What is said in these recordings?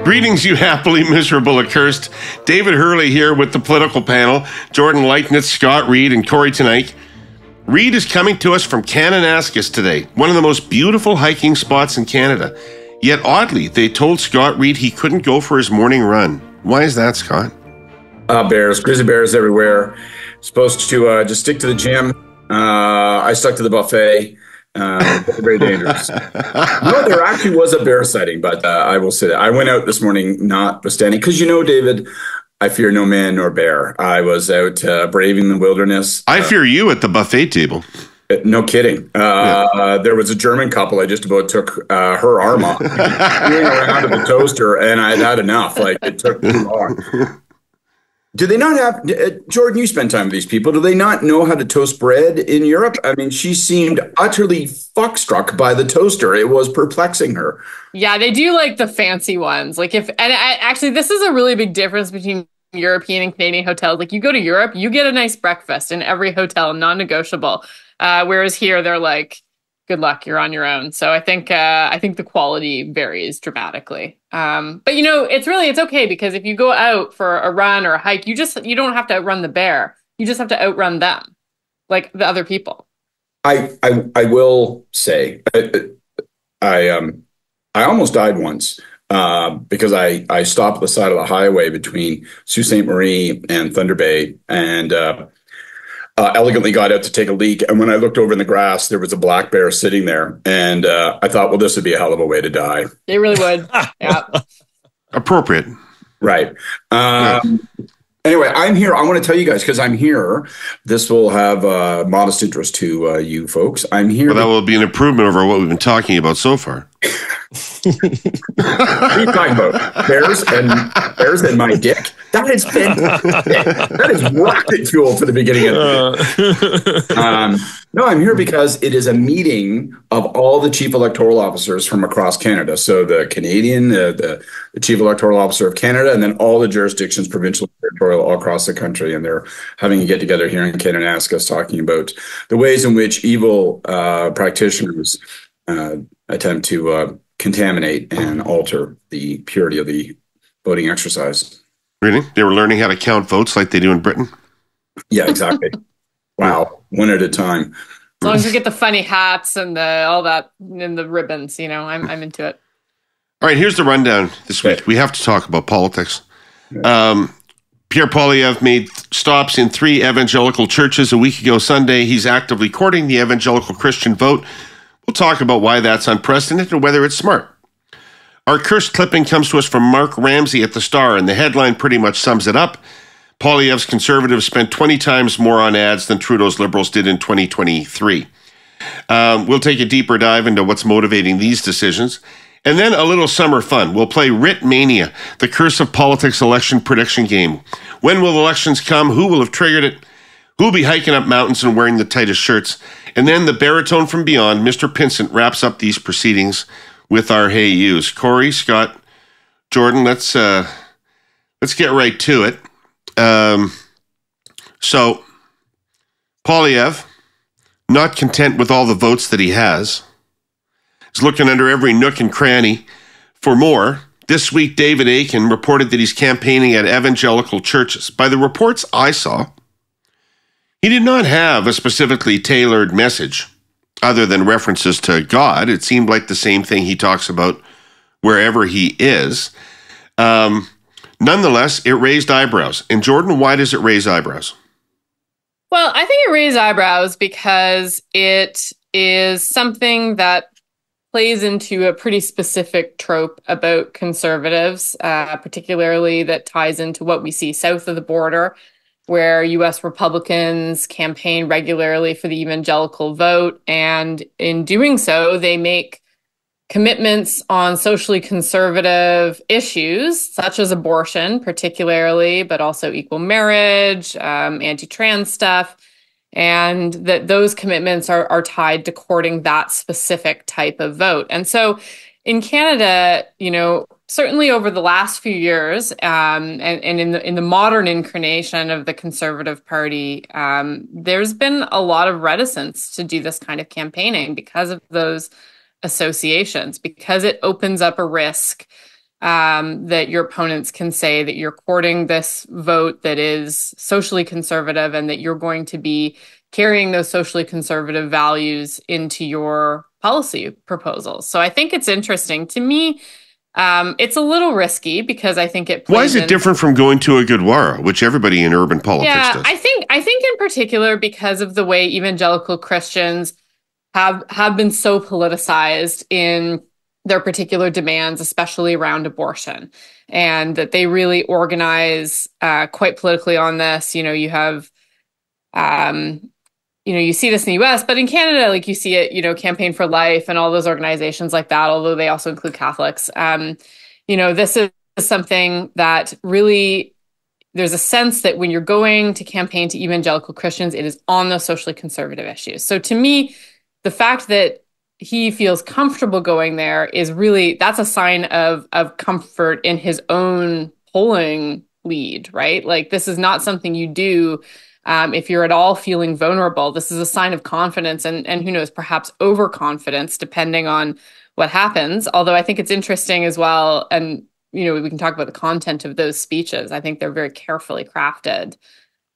Greetings, you happily miserable accursed. David Herle here with the political panel. Jordan Leichnitz, Scott Reid, and Kory Teneycke. Reid is coming to us from Kananaskis today, one of the most beautiful hiking spots in Canada. Yet oddly, they told Scott Reid he couldn't go for his morning run. Why is that, Scott? Bears, grizzly bears everywhere. Supposed to just stick to the gym. I stuck to the buffet. Very dangerous. No, there actually was a bear sighting, but I will say that I went out this morning notwithstanding, because David, I fear no man nor bear. I was out braving the wilderness. I fear you at the buffet table. No kidding. There was a German couple. I just about took her arm off, doing around to the toaster, and I'd had enough. Like, it took too long. Do they not have, Jordan, you spend time with these people, do they not know how to toast bread in Europe? I mean, she seemed utterly fuckstruck by the toaster. It was perplexing her. Yeah, they do like the fancy ones. Actually, this is a really big difference between European and Canadian hotels. Like, you go to Europe, you get a nice breakfast in every hotel, non-negotiable. Whereas here, they're like, good luck, you're on your own. So I think the quality varies dramatically. But it's okay, because if you go out for a run or a hike, you don't have to outrun the bear. You just have to outrun them, like the other people. I will say, I almost died once because I stopped at the side of the highway between Sault Ste. Marie and Thunder Bay, and elegantly got out to take a leak. And when I looked over in the grass, there was a black bear sitting there. And I thought, well, this would be a hell of a way to die. They really would. Yeah. Appropriate. Right. Anyway, I'm here. I want to tell you guys, because I'm here. This will have modest interest to you folks. I'm here. Well, that will be an improvement over what we've been talking about so far. What are you talking about? Bears and my dick? That has been that is rocket fuel for the beginning of the No, I'm here because it is a meeting of all the chief electoral officers from across Canada. So the Canadian, the chief electoral officer of Canada, and then all the jurisdictions, provincial, territorial, all across the country. And they're having a get together here in Kananaskis, talking about the ways in which evil practitioners attempt to contaminate and alter the purity of the voting exercise. Really? They were learning how to count votes like they do in Britain? Yeah, exactly. Wow. One at a time. As long as you get the funny hats and all that and the ribbons, I'm into it. All right, here's the rundown this week. We have to talk about politics. Pierre Poilievre made stops in 3 evangelical churches a week ago Sunday. He's actively courting the evangelical Christian vote. We'll talk about why that's unprecedented and whether it's smart. Our cursed clipping comes to us from Mark Ramsey at the Star, and the headline pretty much sums it up. Poilievre's Conservatives spent 20 times more on ads than Trudeau's Liberals did in 2023. We'll take a deeper dive into what's motivating these decisions. And then a little summer fun. We'll play Writ Mania, the Curse of Politics election prediction game. When will elections come? Who will have triggered it? Who will be hiking up mountains and wearing the tightest shirts? And then the baritone from beyond, Mr. Pinsent, wraps up these proceedings with our Hey Yous. Kory, Scott, Jordan, let's get right to it. So Poilievre, not content with all the votes that he has, is looking under every nook and cranny for more. This week, David Akin reported that he's campaigning at evangelical churches. By the reports I saw, he did not have a specifically tailored message other than references to God. It seemed like the same thing he talks about wherever he is. Nonetheless, it raised eyebrows. And Jordan, why does it raise eyebrows? Well, I think it raised eyebrows because it is something that plays into a pretty specific trope about conservatives, particularly that ties into what we see south of the border, where U.S. Republicans campaign regularly for the evangelical vote. And in doing so, they make commitments on socially conservative issues, such as abortion, particularly, but also equal marriage, anti-trans stuff. And that those commitments are tied to courting that specific type of vote. And so in Canada, certainly over the last few years, and in the modern incarnation of the Conservative Party, there's been a lot of reticence to do this kind of campaigning because of those associations, because it opens up a risk that your opponents can say that you're courting this vote that is socially conservative and that you're going to be carrying those socially conservative values into your policy proposals. So I think it's interesting. To me, it's a little risky because I think it plays Why is it different from going to a Gurdwara, which everybody in urban politics does? I think in particular because of the way evangelical Christians have been so politicized in their particular demands, especially around abortion, and that they really organize quite politically on this. You have you see this in the US, but in Canada, like you see it, Campaign for Life and all those organizations like that, although they also include Catholics. This is something that really, there's a sense that when you're going to campaign to evangelical Christians, it is on those socially conservative issues. So to me, the fact that he feels comfortable going there is really, that's a sign of comfort in his own polling lead, right? Like, this is not something you do if you're at all feeling vulnerable. This is a sign of confidence and who knows, perhaps overconfidence, depending on what happens. Although I think it's interesting as well, and we can talk about the content of those speeches. I think they're very carefully crafted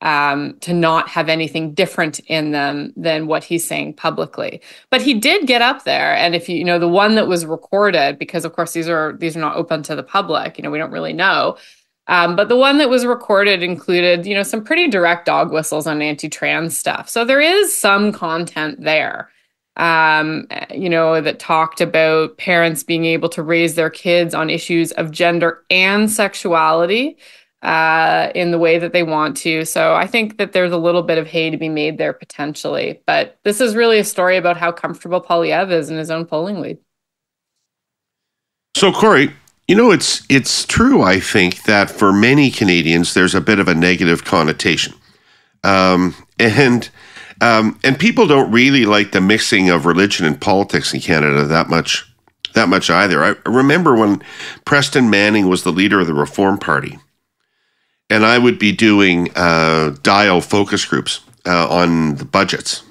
to not have anything different in them than what he's saying publicly. But he did get up there, and if the one that was recorded, because of course these are not open to the public, we don't really know. But the one that was recorded included, some pretty direct dog whistles on anti-trans stuff. So there is some content there, that talked about parents being able to raise their kids on issues of gender and sexuality in the way that they want to. So I think that there's a little bit of hay to be made there potentially. But this is really a story about how comfortable Poilievre is in his own polling lead. So, Kory, it's true, I think, that for many Canadians, there's a bit of a negative connotation. And people don't really like the mixing of religion and politics in Canada that much either. I remember when Preston Manning was the leader of the Reform Party, and I would be doing dial focus groups on the budgets.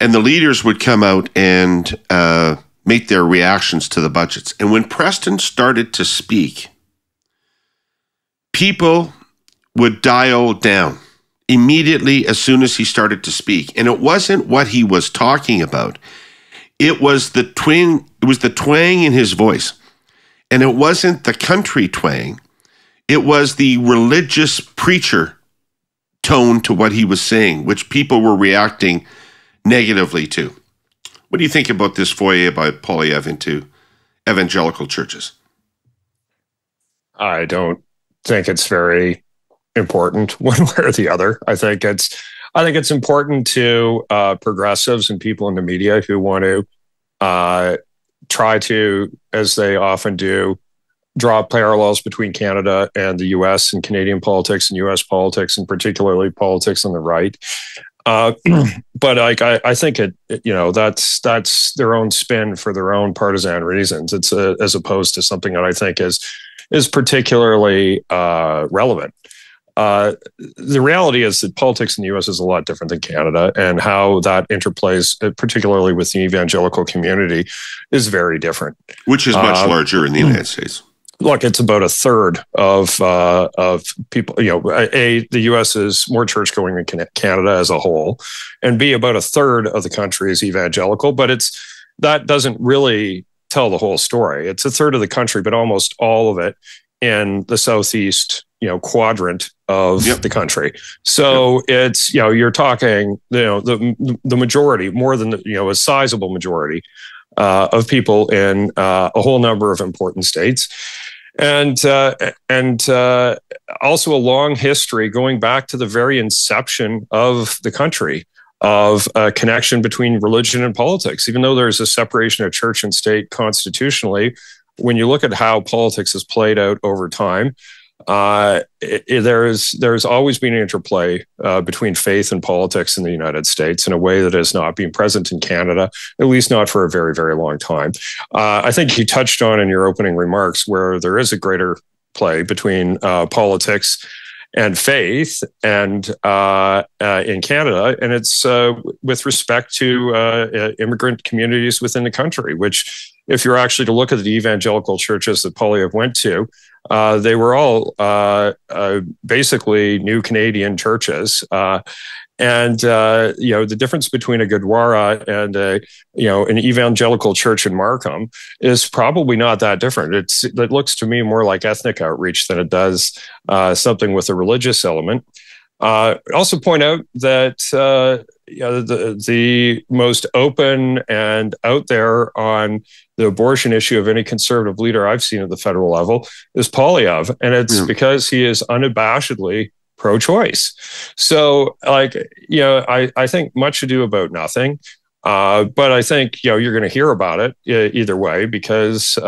And the leaders would come out and make their reactions to the budgets. And when Preston started to speak, people would dial down immediately as soon as he started to speak. And it wasn't what he was talking about. It was the twang in his voice. And it wasn't the country twang. It was the religious preacher tone to what he was saying, which people were reacting negatively to. What do you think about this foray by Poilievre into evangelical churches? I don't think it's very important one way or the other. I think it's important to progressives and people in the media who want to try to, as they often do, draw parallels between Canada and the U.S. and Canadian politics and U.S. politics, and particularly politics on the right. But I think that's their own spin for their own partisan reasons. It's as opposed to something that I think is particularly relevant. The reality is that politics in the U.S. is a lot different than Canada, and how that interplays, particularly with the evangelical community, is very different. Which is much larger in the United States. Look, it's about a third of people. The U.S. is more church going than Canada as a whole, and B, about a third of the country is evangelical. But that doesn't really tell the whole story. It's a third of the country, but almost all of it in the southeast, quadrant of the country. So it's you're talking the majority, more than a sizable majority of people in a whole number of important states. And also a long history going back to the very inception of the country of a connection between religion and politics. Even though there's a separation of church and state constitutionally, when you look at how politics has played out over time, there's always been an interplay between faith and politics in the United States in a way that has not been present in Canada, at least not for a very, very long time. I think you touched on in your opening remarks where there is a greater play between politics and faith and in Canada, and it's with respect to immigrant communities within the country, which if you're actually to look at the evangelical churches that Poilievre went to, they were all basically new Canadian churches. And the difference between a Gurdwara and an evangelical church in Markham is probably not that different. It looks to me more like ethnic outreach than it does something with a religious element. Also point out that the most open and out there on the abortion issue of any conservative leader I've seen at the federal level is Poilievre, and it's because he is unabashedly pro-choice. So, I think much ado about nothing, but I think you're going to hear about it either way because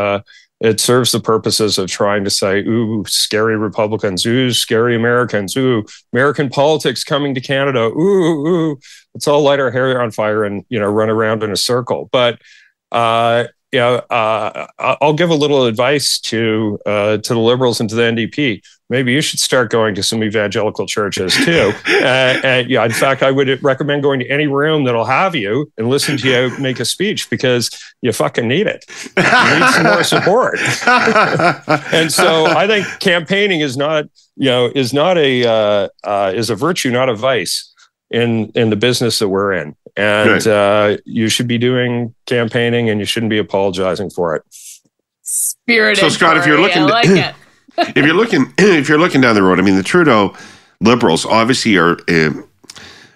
it serves the purposes of trying to say, ooh, scary Republicans, ooh, scary Americans, ooh, American politics coming to Canada, ooh, let's all light our hair on fire and run around in a circle. But I'll give a little advice to the Liberals and to the NDP. Maybe you should start going to some evangelical churches too. In fact, I would recommend going to any room that'll have you and listen to you make a speech because you fucking need it. You need some more support. And so I think campaigning is a virtue, not a vice in the business that we're in. And you should be doing campaigning and you shouldn't be apologizing for it. Spirited. So Scott, if you're looking, I like it. if you're looking down the road, I mean, the Trudeau Liberals obviously are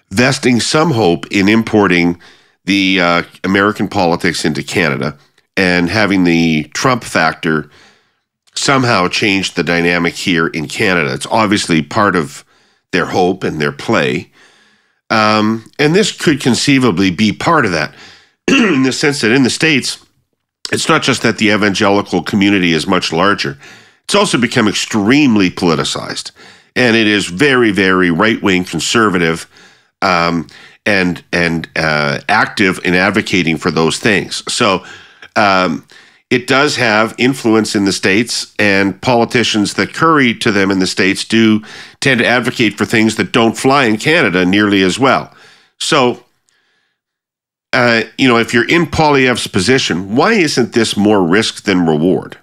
vesting some hope in importing the American politics into Canada and having the Trump factor somehow change the dynamic here in Canada. It's obviously part of their hope and their play. And this could conceivably be part of that in the sense that in the States, it's not just that the evangelical community is much larger. It's also become extremely politicized, and it is very, very right-wing conservative and active in advocating for those things. So it does have influence in the States, and politicians that curry to them in the States do tend to advocate for things that don't fly in Canada nearly as well. So, if you're in Poilievre's position, why isn't this more risk than reward?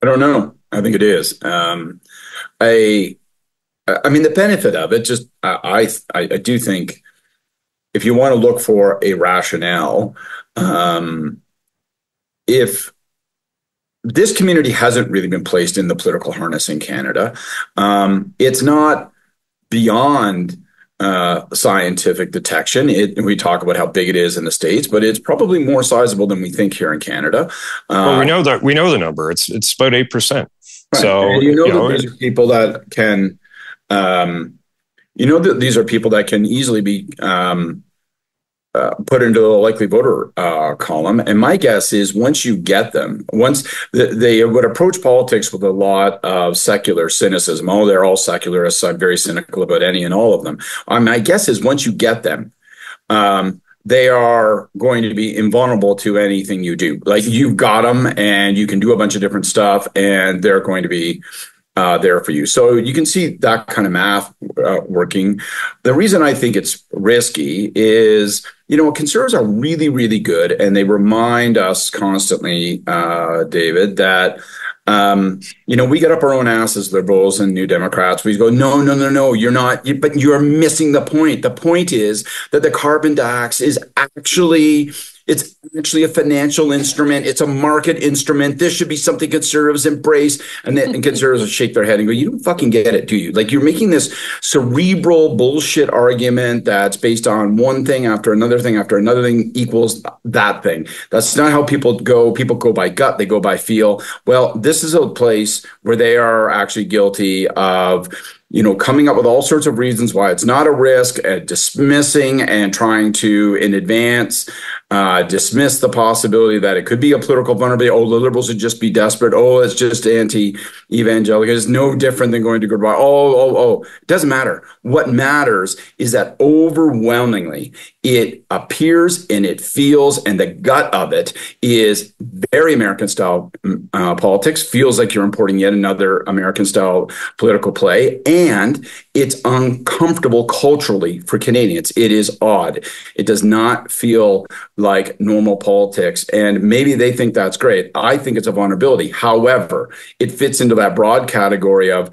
I don't know. I think it is. I mean, the benefit of it, just I do think if you want to look for a rationale, if this community hasn't really been placed in the political harness in Canada, it's not beyond scientific detection. We talk about how big it is in the States, but it's probably more sizable than we think here in Canada. Well, we know the number. It's about 8%. Right. So and that these are people that can, that these are people that can easily be put into the likely voter column. And my guess is once you get them, once they would approach politics with a lot of secular cynicism. Oh, they're all secularists. I'm very cynical about any and all of them. My guess is once you get them, they are going to be invulnerable to anything you do. Like you've got them and you can do a bunch of different stuff and they're going to be there for you. So you can see that kind of math working. The reason I think it's risky is, conservatives are really, really good. And they remind us constantly, David, that, we get up our own asses, liberals and New Democrats. We go, no, you're not, but you're missing the point. The point is that the carbon tax is actually a financial instrument. It's a market instrument. This should be something conservatives embrace. And then conservatives will shake their head and go, you don't fucking get it, do you? Like you're making this cerebral bullshit argument that's based on one thing after another thing after another thing equals that thing. That's not how people go. People go by gut. They go by feel. Well, this is a place where they are actually guilty of coming up with all sorts of reasons why it's not a risk, dismissing and trying to, in advance, dismiss the possibility that it could be a political vulnerability. Oh, the liberals would just be desperate. Oh, it's just anti-evangelical. It's no different than going to goodbye. Oh. It doesn't matter. What matters is that overwhelmingly it appears and it feels, and the gut of it is very American-style politics. Feels like you're importing yet another American-style political play. And it's uncomfortable culturally for Canadians. It is odd. It does not feel like normal politics. And maybe they think that's great. I think it's a vulnerability. However, it fits into that broad category of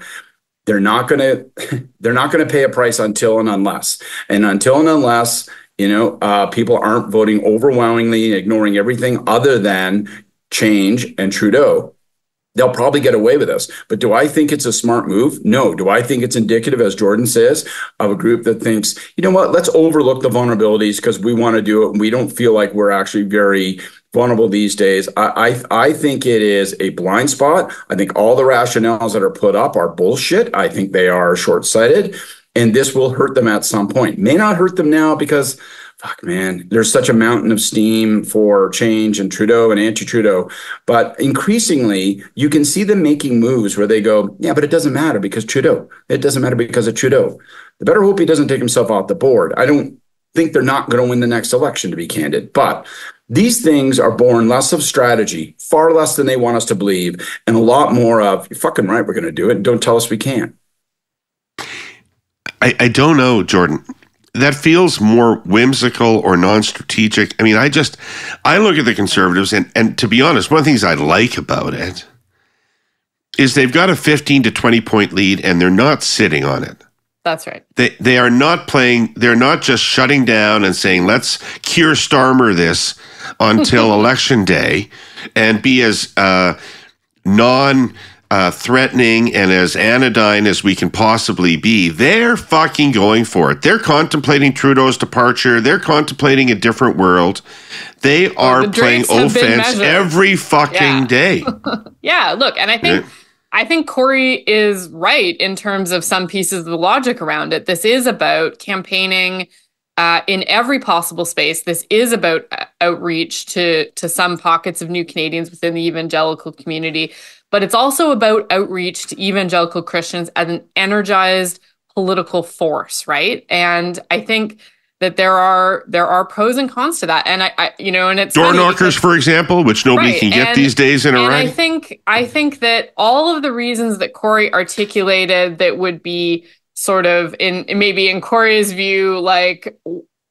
they're not going to pay a price until and unless. And until and unless, people aren't voting overwhelmingly, ignoring everything other than change and Trudeau, they'll probably get away with this. But do I think it's a smart move? No. Do I think it's indicative, as Jordan says, of a group that thinks, you know what, let's overlook the vulnerabilities because we want to do it and we don't feel like we're actually very vulnerable these days? I think it is a blind spot. I think all the rationales that are put up are bullshit. I think they are short-sighted, and this will hurt them at some point. May not hurt them now because, fuck, man, there's such a mountain of steam for change and Trudeau and anti-Trudeau. But increasingly, you can see them making moves where they go, yeah, but it doesn't matter because Trudeau. It doesn't matter because of Trudeau. The better hope he doesn't take himself off the board. I don't think they're not going to win the next election, to be candid. But these things are born less of strategy, far less than they want us to believe, and a lot more of, you're fucking right, we're going to do it, and don't tell us we can't. I don't know, Jordan. That feels more whimsical or non-strategic. I mean, I look at the Conservatives, and to be honest, one of the things I like about it is they've got a 15 to 20 point lead, and they're not sitting on it. That's right. They are not playing. They're not just shutting down and saying, let's Keir Starmer this until election day and be as non-threatening and as anodyne as we can possibly be. They're fucking going for it. They're contemplating Trudeau's departure. They're contemplating a different world. They are playing offense every fucking day. Yeah, look, and I think Kory is right in terms of some pieces of the logic around it. This is about campaigning in every possible space. This is about outreach to some pockets of new Canadians within the evangelical community. But it's also about outreach to evangelical Christians as an energized political force, right? And I think that there are pros and cons to that, and and it's door knockers, for example, which nobody can get these days in a ride. I think that all of the reasons that Kory articulated that would be sort of maybe in Kory's view, like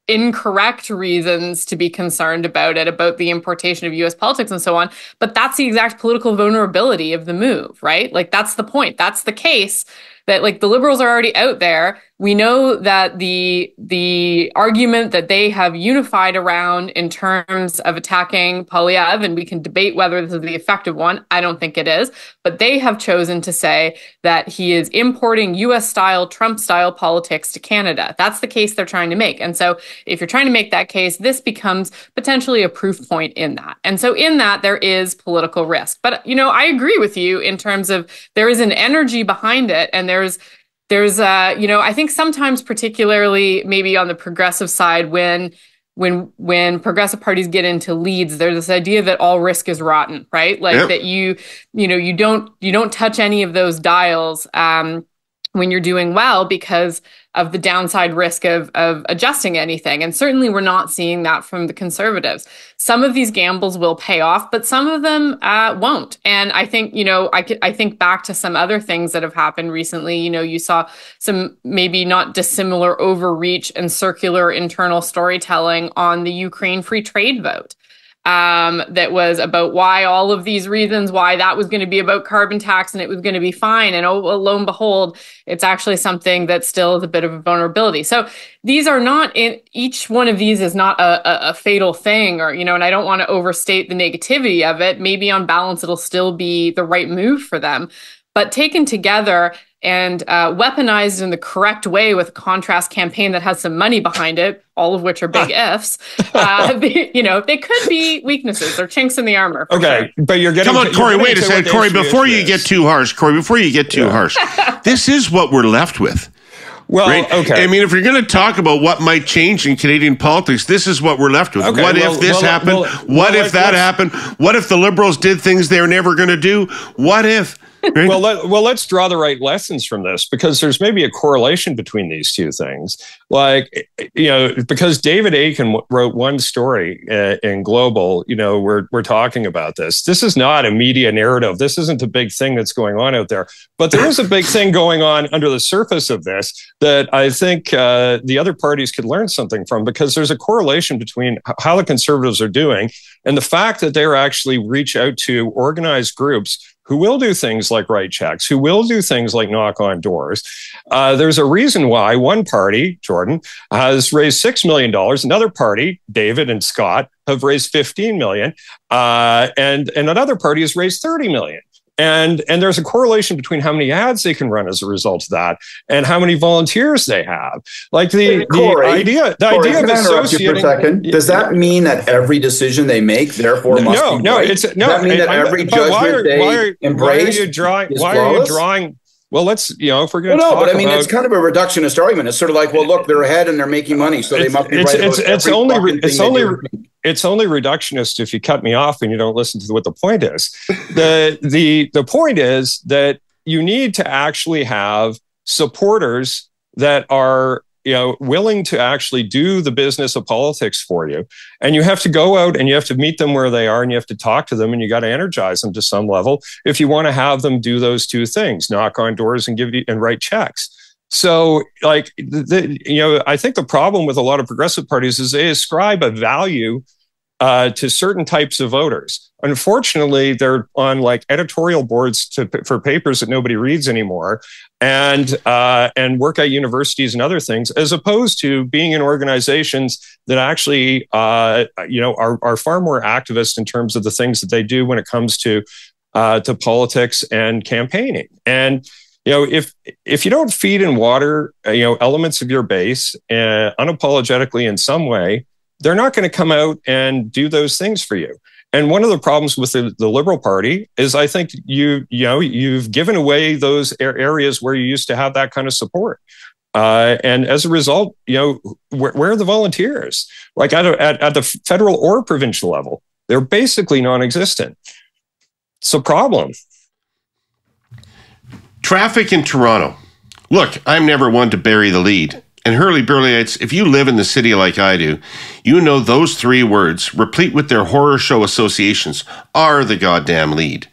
incorrect reasons to be concerned about it, about the importation of U.S. politics and so on. But that's the exact political vulnerability of the move, right? Like that's the point. That's the case that like the Liberals are already out there. We know that the argument that they have unified around in terms of attacking Poilievre, and we can debate whether this is the effective one. I don't think it is. But they have chosen to say that he is importing U.S.-style, Trump-style politics to Canada. That's the case they're trying to make. And so if you're trying to make that case, this becomes potentially a proof point in that. And so in that, there is political risk. But, I agree with you in terms of there is an energy behind it, and there's I think sometimes, particularly maybe on the progressive side, when progressive parties get into leads, there's this idea that all risk is rotten, right? Like that you don't touch any of those dials when you're doing well because of the downside risk of adjusting anything. And certainly we're not seeing that from the Conservatives. Some of these gambles will pay off, but some of them won't. And I think, I think back to some other things that have happened recently. You saw some maybe not dissimilar overreach and circular internal storytelling on the Ukraine free trade vote. That was about why all of these reasons, why that was going to be about carbon tax and it was going to be fine. And lo and behold, it's actually something that still is a bit of a vulnerability. So these are not each one of these is not a fatal thing and I don't want to overstate the negativity of it. Maybe on balance, it'll still be the right move for them. But taken together and weaponized in the correct way with a contrast campaign that has some money behind it, all of which are big ifs, they could be weaknesses or chinks in the armor. Okay, sure. But you're getting... Come on, Kory, wait a second. Kory, before you get too harsh, this is what we're left with. Well, right? Okay. I mean, if you're going to talk about what might change in Canadian politics, this is what we're left with. Okay, what if this happened? What if that happened? What if the Liberals did things they're never going to do? What if... Right? Well, let's draw the right lessons from this, because there's maybe a correlation between these two things. Like, because David Aiken wrote one story in Global, we're talking about this. This is not a media narrative. This isn't a big thing that's going on out there. But there is a big thing going on under the surface of this that I think the other parties could learn something from, because there's a correlation between how the Conservatives are doing and the fact that they're actually reach out to organized groups who will do things like write checks, who will do things like knock on doors. There's a reason why one party, Jordan, has raised $6 million. Another party, David and Scott, have raised $15 million. And another party has raised $30 million. And there's a correlation between how many ads they can run as a result of that and how many volunteers they have. Like the idea of associating. For a second. Does that mean that every decision they make, therefore, must be right? Does that mean that every judgment they embrace is flawless? Well, let's, if we're going to talk but I mean, it's kind of a reductionist argument. It's sort of like, well, look, they're ahead and they're making money, so they must be right. It's only reductionist if you cut me off and you don't listen to what the point is. The point is that you need to actually have supporters that are willing to actually do the business of politics for you. And you have to go out and you have to meet them where they are and you have to talk to them and you got to energize them to some level if you want to have them do those two things, knock on doors and write checks. So I think the problem with a lot of progressive parties is they ascribe a value to certain types of voters. Unfortunately, they're on like editorial boards for papers that nobody reads anymore, and work at universities and other things, as opposed to being in organizations that actually are far more activist in terms of the things that they do when it comes to politics and campaigning. And if you don't feed and water elements of your base unapologetically in some way, they're not going to come out and do those things for you. And one of the problems with the Liberal Party is I think you've given away those areas where you used to have that kind of support. And as a result, where are the volunteers? Like at the federal or provincial level, they're basically non-existent. It's a problem. Traffic in Toronto. Look, I'm never one to bury the lead. And Herle Burleyites, if you live in the city like I do, you know those three words, replete with their horror show associations, are the goddamn lead.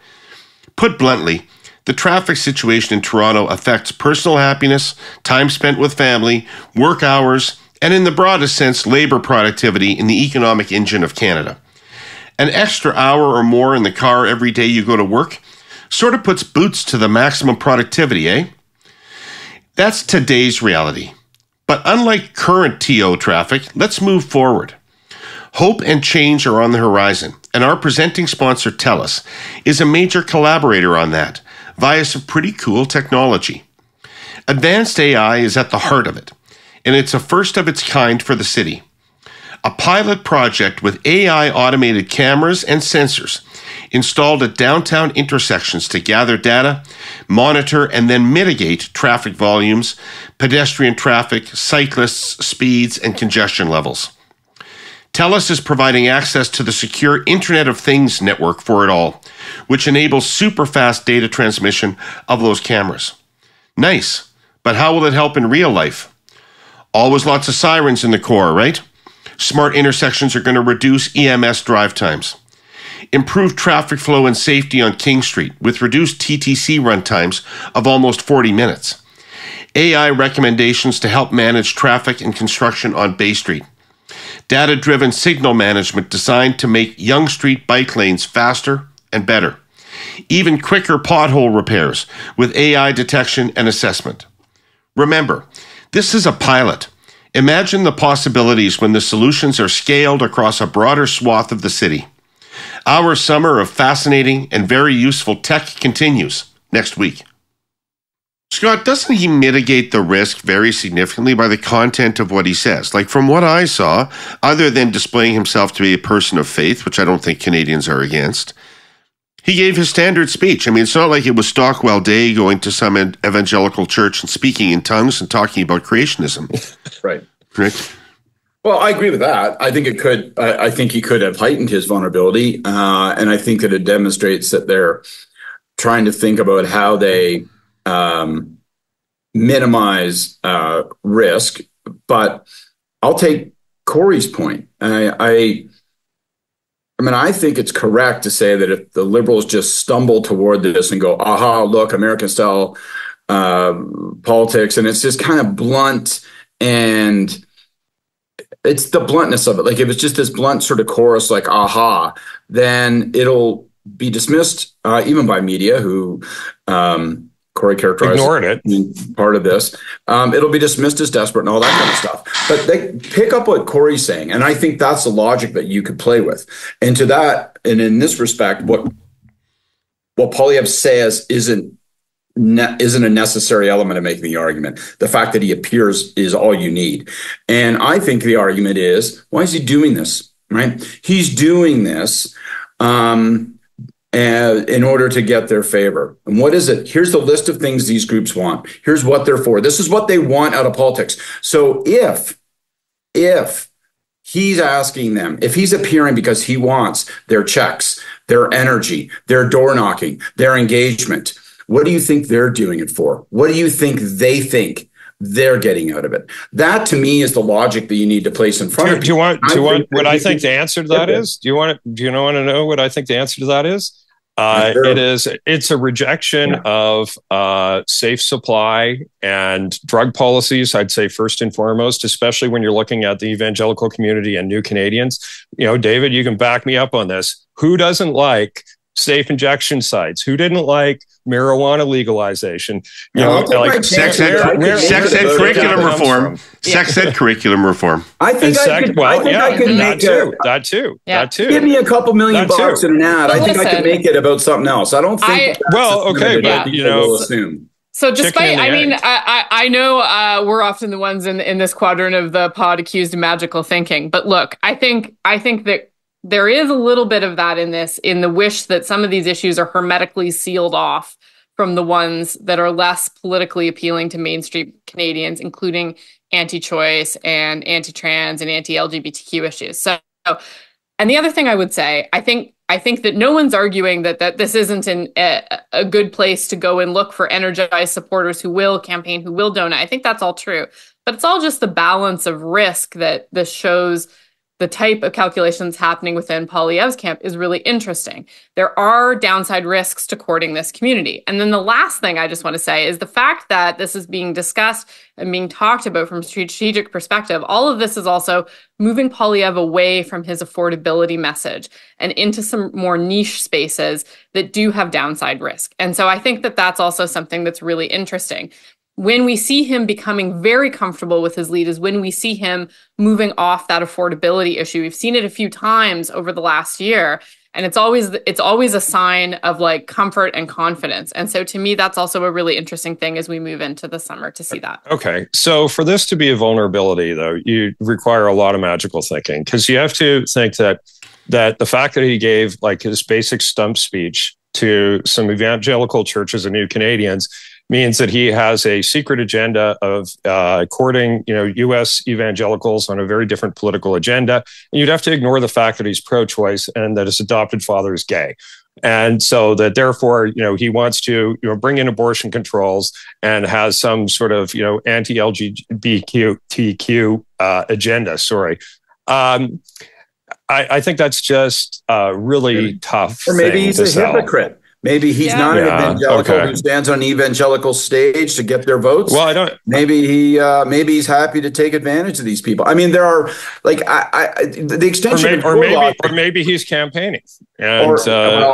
Put bluntly, the traffic situation in Toronto affects personal happiness, time spent with family, work hours, and in the broadest sense, labor productivity in the economic engine of Canada. An extra hour or more in the car every day you go to work sort of puts boots to the maximum productivity, eh? That's today's reality. But unlike current TO traffic, let's move forward. Hope and change are on the horizon, and our presenting sponsor, TELUS, is a major collaborator on that, via some pretty cool technology. Advanced AI is at the heart of it, and it's a first of its kind for the city. A pilot project with AI automated cameras and sensors installed at downtown intersections to gather data, monitor, and then mitigate traffic volumes, pedestrian traffic, cyclists, speeds, and congestion levels. TELUS is providing access to the secure Internet of Things network for it all, which enables super fast data transmission of those cameras. Nice, but how will it help in real life? Always lots of sirens in the core, right? Smart intersections are going to reduce EMS drive times. Improve traffic flow and safety on King Street with reduced TTC run times of almost 40 minutes. AI recommendations to help manage traffic and construction on Bay Street. Data-driven signal management designed to make Yonge Street bike lanes faster and better. Even quicker pothole repairs with AI detection and assessment. Remember, this is a pilot. Imagine the possibilities when the solutions are scaled across a broader swath of the city. Our summer of fascinating and very useful tech continues next week. Scott, doesn't he mitigate the risk very significantly by the content of what he says? Like from what I saw, other than displaying himself to be a person of faith, which I don't think Canadians are against, he gave his standard speech. I mean, it's not like it was Stockwell Day going to some evangelical church and speaking in tongues and talking about creationism. Right. Right. Well, I agree with that. I think it could. I think he could have heightened his vulnerability, and I think that it demonstrates that there trying to think about how they minimize risk. But I'll take Kory's point. I mean, I think it's correct to say that if the Liberals just stumble toward this and go, aha, look, American-style politics, and it's just kind of blunt, and it's the bluntness of it. Like, if it's just this blunt sort of chorus, like, aha, then it'll be dismissed even by media who Kory characterized ignored it. Part of this. It'll be dismissed as desperate and all that kind of stuff. But they pick up what Kory's saying, and I think that's the logic that you could play with. And to that, and in this respect, what Poilievre says isn't a necessary element of making the argument. The fact that he appears is all you need. And I think the argument is, why is he doing this? Right? He's doing this in order to get their favor. And what is it? Here's the list of things these groups want. Here's what they're for. This is what they want out of politics. So if he's asking them, if he's appearing because he wants their checks, their energy, their door knocking, their engagement, what do you think they're doing it for? What do you think they're getting out of it? That, to me, is the logic that you need to place in front of you. Do you want what I think the answer to that is? Do you want to know what I think the answer to that is? It's a rejection of safe supply and drug policies, I'd say, first and foremost, especially when you're looking at the evangelical community and new Canadians. David, you can back me up on this. Who doesn't like safe injection sites? Who didn't like marijuana legalization? Sex ed curriculum reform. Sex ed curriculum reform. I think I could make that too. Give me a couple million bucks in an ad. I think I could make it about something else. I don't think. Assume. So despite, I know we're often the ones in this quadrant of the pod accused of magical thinking, but look, I think that there is a little bit of that in the wish that some of these issues are hermetically sealed off from the ones that are less politically appealing to mainstream Canadians, including anti-choice and anti-trans and anti-LGBTQ issues. So, and the other thing I would say, I think that no one's arguing that this isn't a good place to go and look for energized supporters who will campaign, who will donate. I think that's all true, but it's all just the balance of risk that this shows. The type of calculations happening within Poilievre's camp is really interesting. There are downside risks to courting this community. And then the last thing I just want to say is the fact that this is being discussed and being talked about from a strategic perspective. All of this is also moving Poilievre away from his affordability message and into some more niche spaces that do have downside risk. And so I think that that's also something that's really interesting. When we see him becoming very comfortable with his lead is when we see him moving off that affordability issue. We've seen it a few times over the last year, and it's always a sign of like comfort and confidence. And so to me, that's also a really interesting thing as we move into the summer to see that. Okay. So for this to be a vulnerability, though, you require a lot of magical thinking, because you have to think that the fact that he gave like his basic stump speech to some evangelical churches and new Canadians means that he has a secret agenda of courting, U.S. evangelicals on a very different political agenda. And you'd have to ignore the fact that he's pro-choice and that his adopted father is gay. And so that therefore, he wants to bring in abortion controls and has some sort of, anti-LGBTQ agenda. Sorry. I think that's just really tough. Or maybe he's a hypocrite. Maybe he's not an evangelical who stands on an evangelical stage to get their votes. Well, I don't. Maybe he's happy to take advantage of these people. I mean, there are like the extension, or maybe he's campaigning,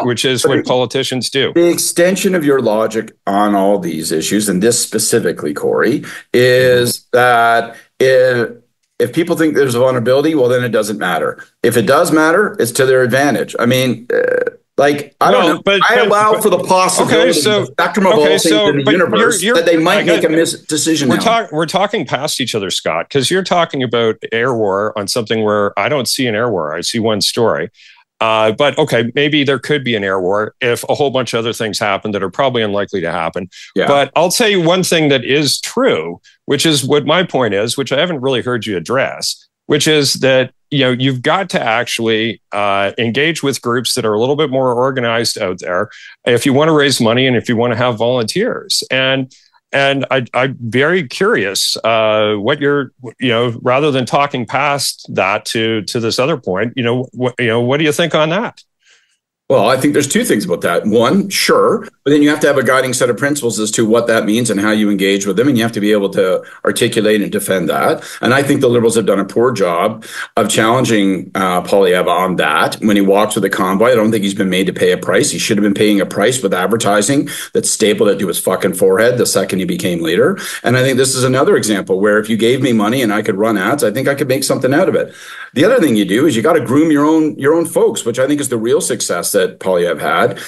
which is what politicians do. The extension of your logic on all these issues, and this specifically, Kory, is that if people think there's a vulnerability, well, then it doesn't matter. If it does matter, it's to their advantage. I mean. I don't know. But I allow for the possibility of the spectrum of all things in the universe that they might make a decision now. We're talking past each other, Scott, because you're talking about air war on something where I don't see an air war. I see one story. But maybe there could be an air war if a whole bunch of other things happen that are probably unlikely to happen. Yeah. But I'll tell you one thing that is true, which is what my point is, which I haven't really heard you address, which is that you've got to actually engage with groups that are a little bit more organized out there if you want to raise money and if you want to have volunteers. And I'm very curious what you're, rather than talking past that to this other point, what do you think on that? Well, I think there's two things about that. One, sure, but then you have to have a guiding set of principles as to what that means and how you engage with them, and you have to be able to articulate and defend that. And I think the Liberals have done a poor job of challenging Poilievre on that. When he walks with a convoy, I don't think he's been made to pay a price. He should have been paying a price with advertising that stapled it to his fucking forehead the second he became leader. And I think this is another example where if you gave me money and I could run ads, I think I could make something out of it. The other thing you do is you got to groom your own folks, which I think is the real success that Poilievre had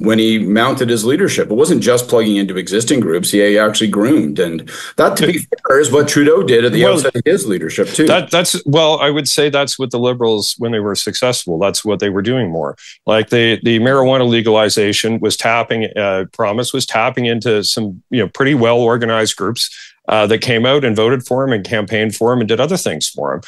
when he mounted his leadership. It wasn't just plugging into existing groups; he actually groomed, and that, to be fair, is what Trudeau did at the outset of his leadership too. I would say that's what the Liberals, when they were successful, that's what they were doing more. Like the marijuana legalization was tapping into some pretty well organized groups that came out and voted for him and campaigned for him and did other things for him.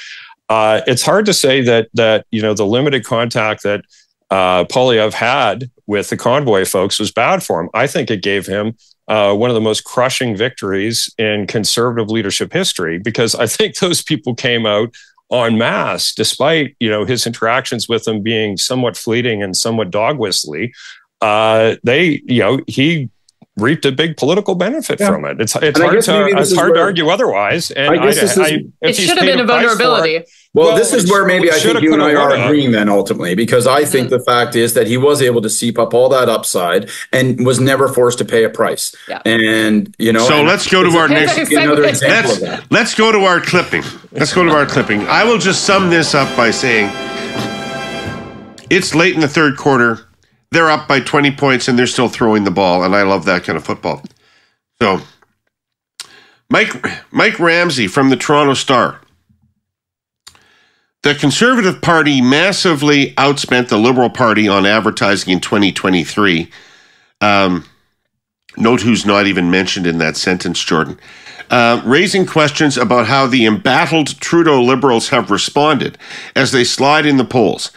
It's hard to say that the limited contact that Poilievre had with the convoy folks was bad for him. I think it gave him one of the most crushing victories in Conservative leadership history, because I think those people came out en masse, despite his interactions with them being somewhat fleeting and somewhat dog whistly. He reaped a big political benefit from it. It's hard to argue otherwise. And it should have been a vulnerability. Well, this is where maybe I think you and I are agreeing then ultimately, because I think the fact is that he was able to seep up all that upside and was never forced to pay a price. Yeah. And so let's go to our next another example of that. Let's go to our clipping. I will just sum this up by saying it's late in the third quarter. They're up by 20 points and they're still throwing the ball, and I love that kind of football. So Mike Ramsey from the Toronto Star. The Conservative Party massively outspent the Liberal Party on advertising in 2023. Note who's not even mentioned in that sentence, Jordan. Raising questions about how the embattled Trudeau Liberals have responded as they slide in the polls,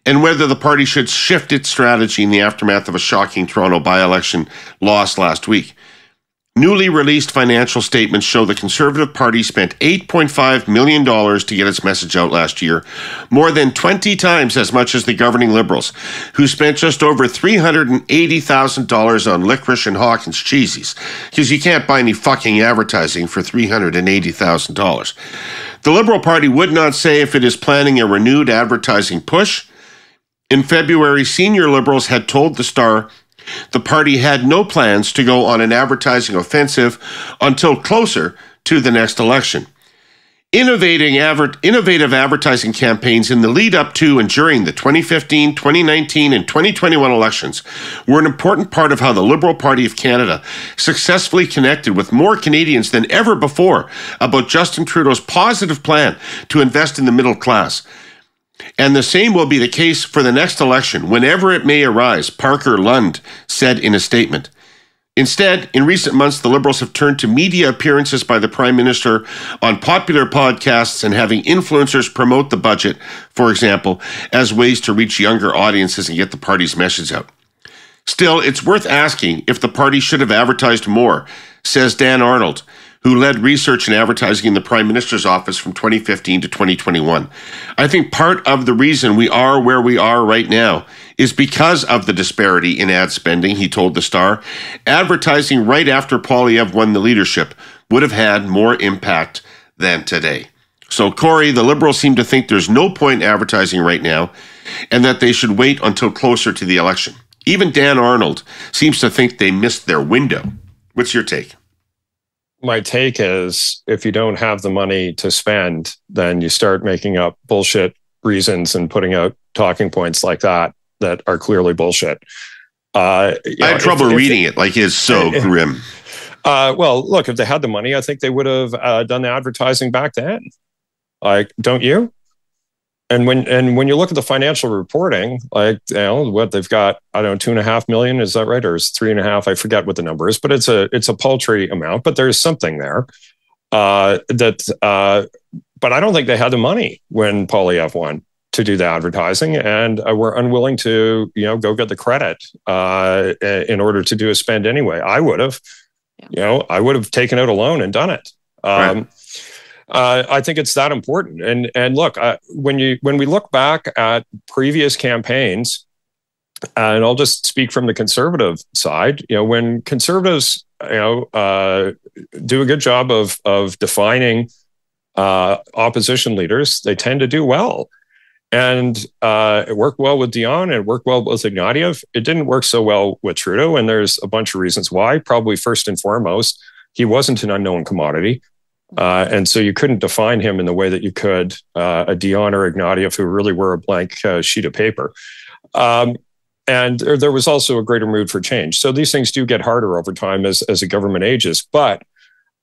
and whether the party should shift its strategy in the aftermath of a shocking Toronto by-election loss last week. Newly released financial statements show the Conservative Party spent $8.5 million to get its message out last year, more than 20 times as much as the governing Liberals, who spent just over $380,000 on licorice and Hawkins cheesies, because you can't buy any fucking advertising for $380,000. The Liberal Party would not say if it is planning a renewed advertising push. In February, senior Liberals had told the Star the party had no plans to go on an advertising offensive until closer to the next election. Innovative advertising campaigns in the lead up to and during the 2015, 2019, and 2021 elections were an important part of how the Liberal Party of Canada successfully connected with more Canadians than ever before about Justin Trudeau's positive plan to invest in the middle class. And the same will be the case for the next election, whenever it may arise, Parker Lund said in a statement. Instead, in recent months, the Liberals have turned to media appearances by the Prime Minister on popular podcasts and having influencers promote the budget, for example, as ways to reach younger audiences and get the party's message out. Still, it's worth asking if the party should have advertised more, says Dan Arnold, who led research and advertising in the Prime Minister's office from 2015 to 2021. I think part of the reason we are where we are right now is because of the disparity in ad spending, he told the Star. Advertising right after Poilievre won the leadership would have had more impact than today. So, Kory, the Liberals seem to think there's no point in advertising right now and that they should wait until closer to the election. Even Dan Arnold seems to think they missed their window. What's your take? My take is if you don't have the money to spend, then you start making up bullshit reasons and putting out talking points like that are clearly bullshit. I had trouble reading it. Like, it's so grim. Well, look, if they had the money, I think they would have done the advertising back then. Like, don't you? And when you look at the financial reporting, like, what they've got, I don't know, $2.5 million, is that right? Or is 3.5? I forget what the number is, but it's a paltry amount, but there's something there that but I don't think they had the money when Poilievre won to do the advertising, and were unwilling to, go get the credit in order to do a spend anyway. I would have, I would have taken out a loan and done it. Right. I think it's that important. And look, when we look back at previous campaigns, and I'll just speak from the conservative side, when conservatives, do a good job of defining opposition leaders, they tend to do well. And it worked well with Dion, it worked well with Ignatieff. It didn't work so well with Trudeau, and there's a bunch of reasons why. Probably first and foremost, he wasn't an unknown commodity. And so you couldn't define him in the way that you could a Dion or Ignatieff, who really were a blank sheet of paper. And there was also a greater mood for change. So these things do get harder over time as a government ages, but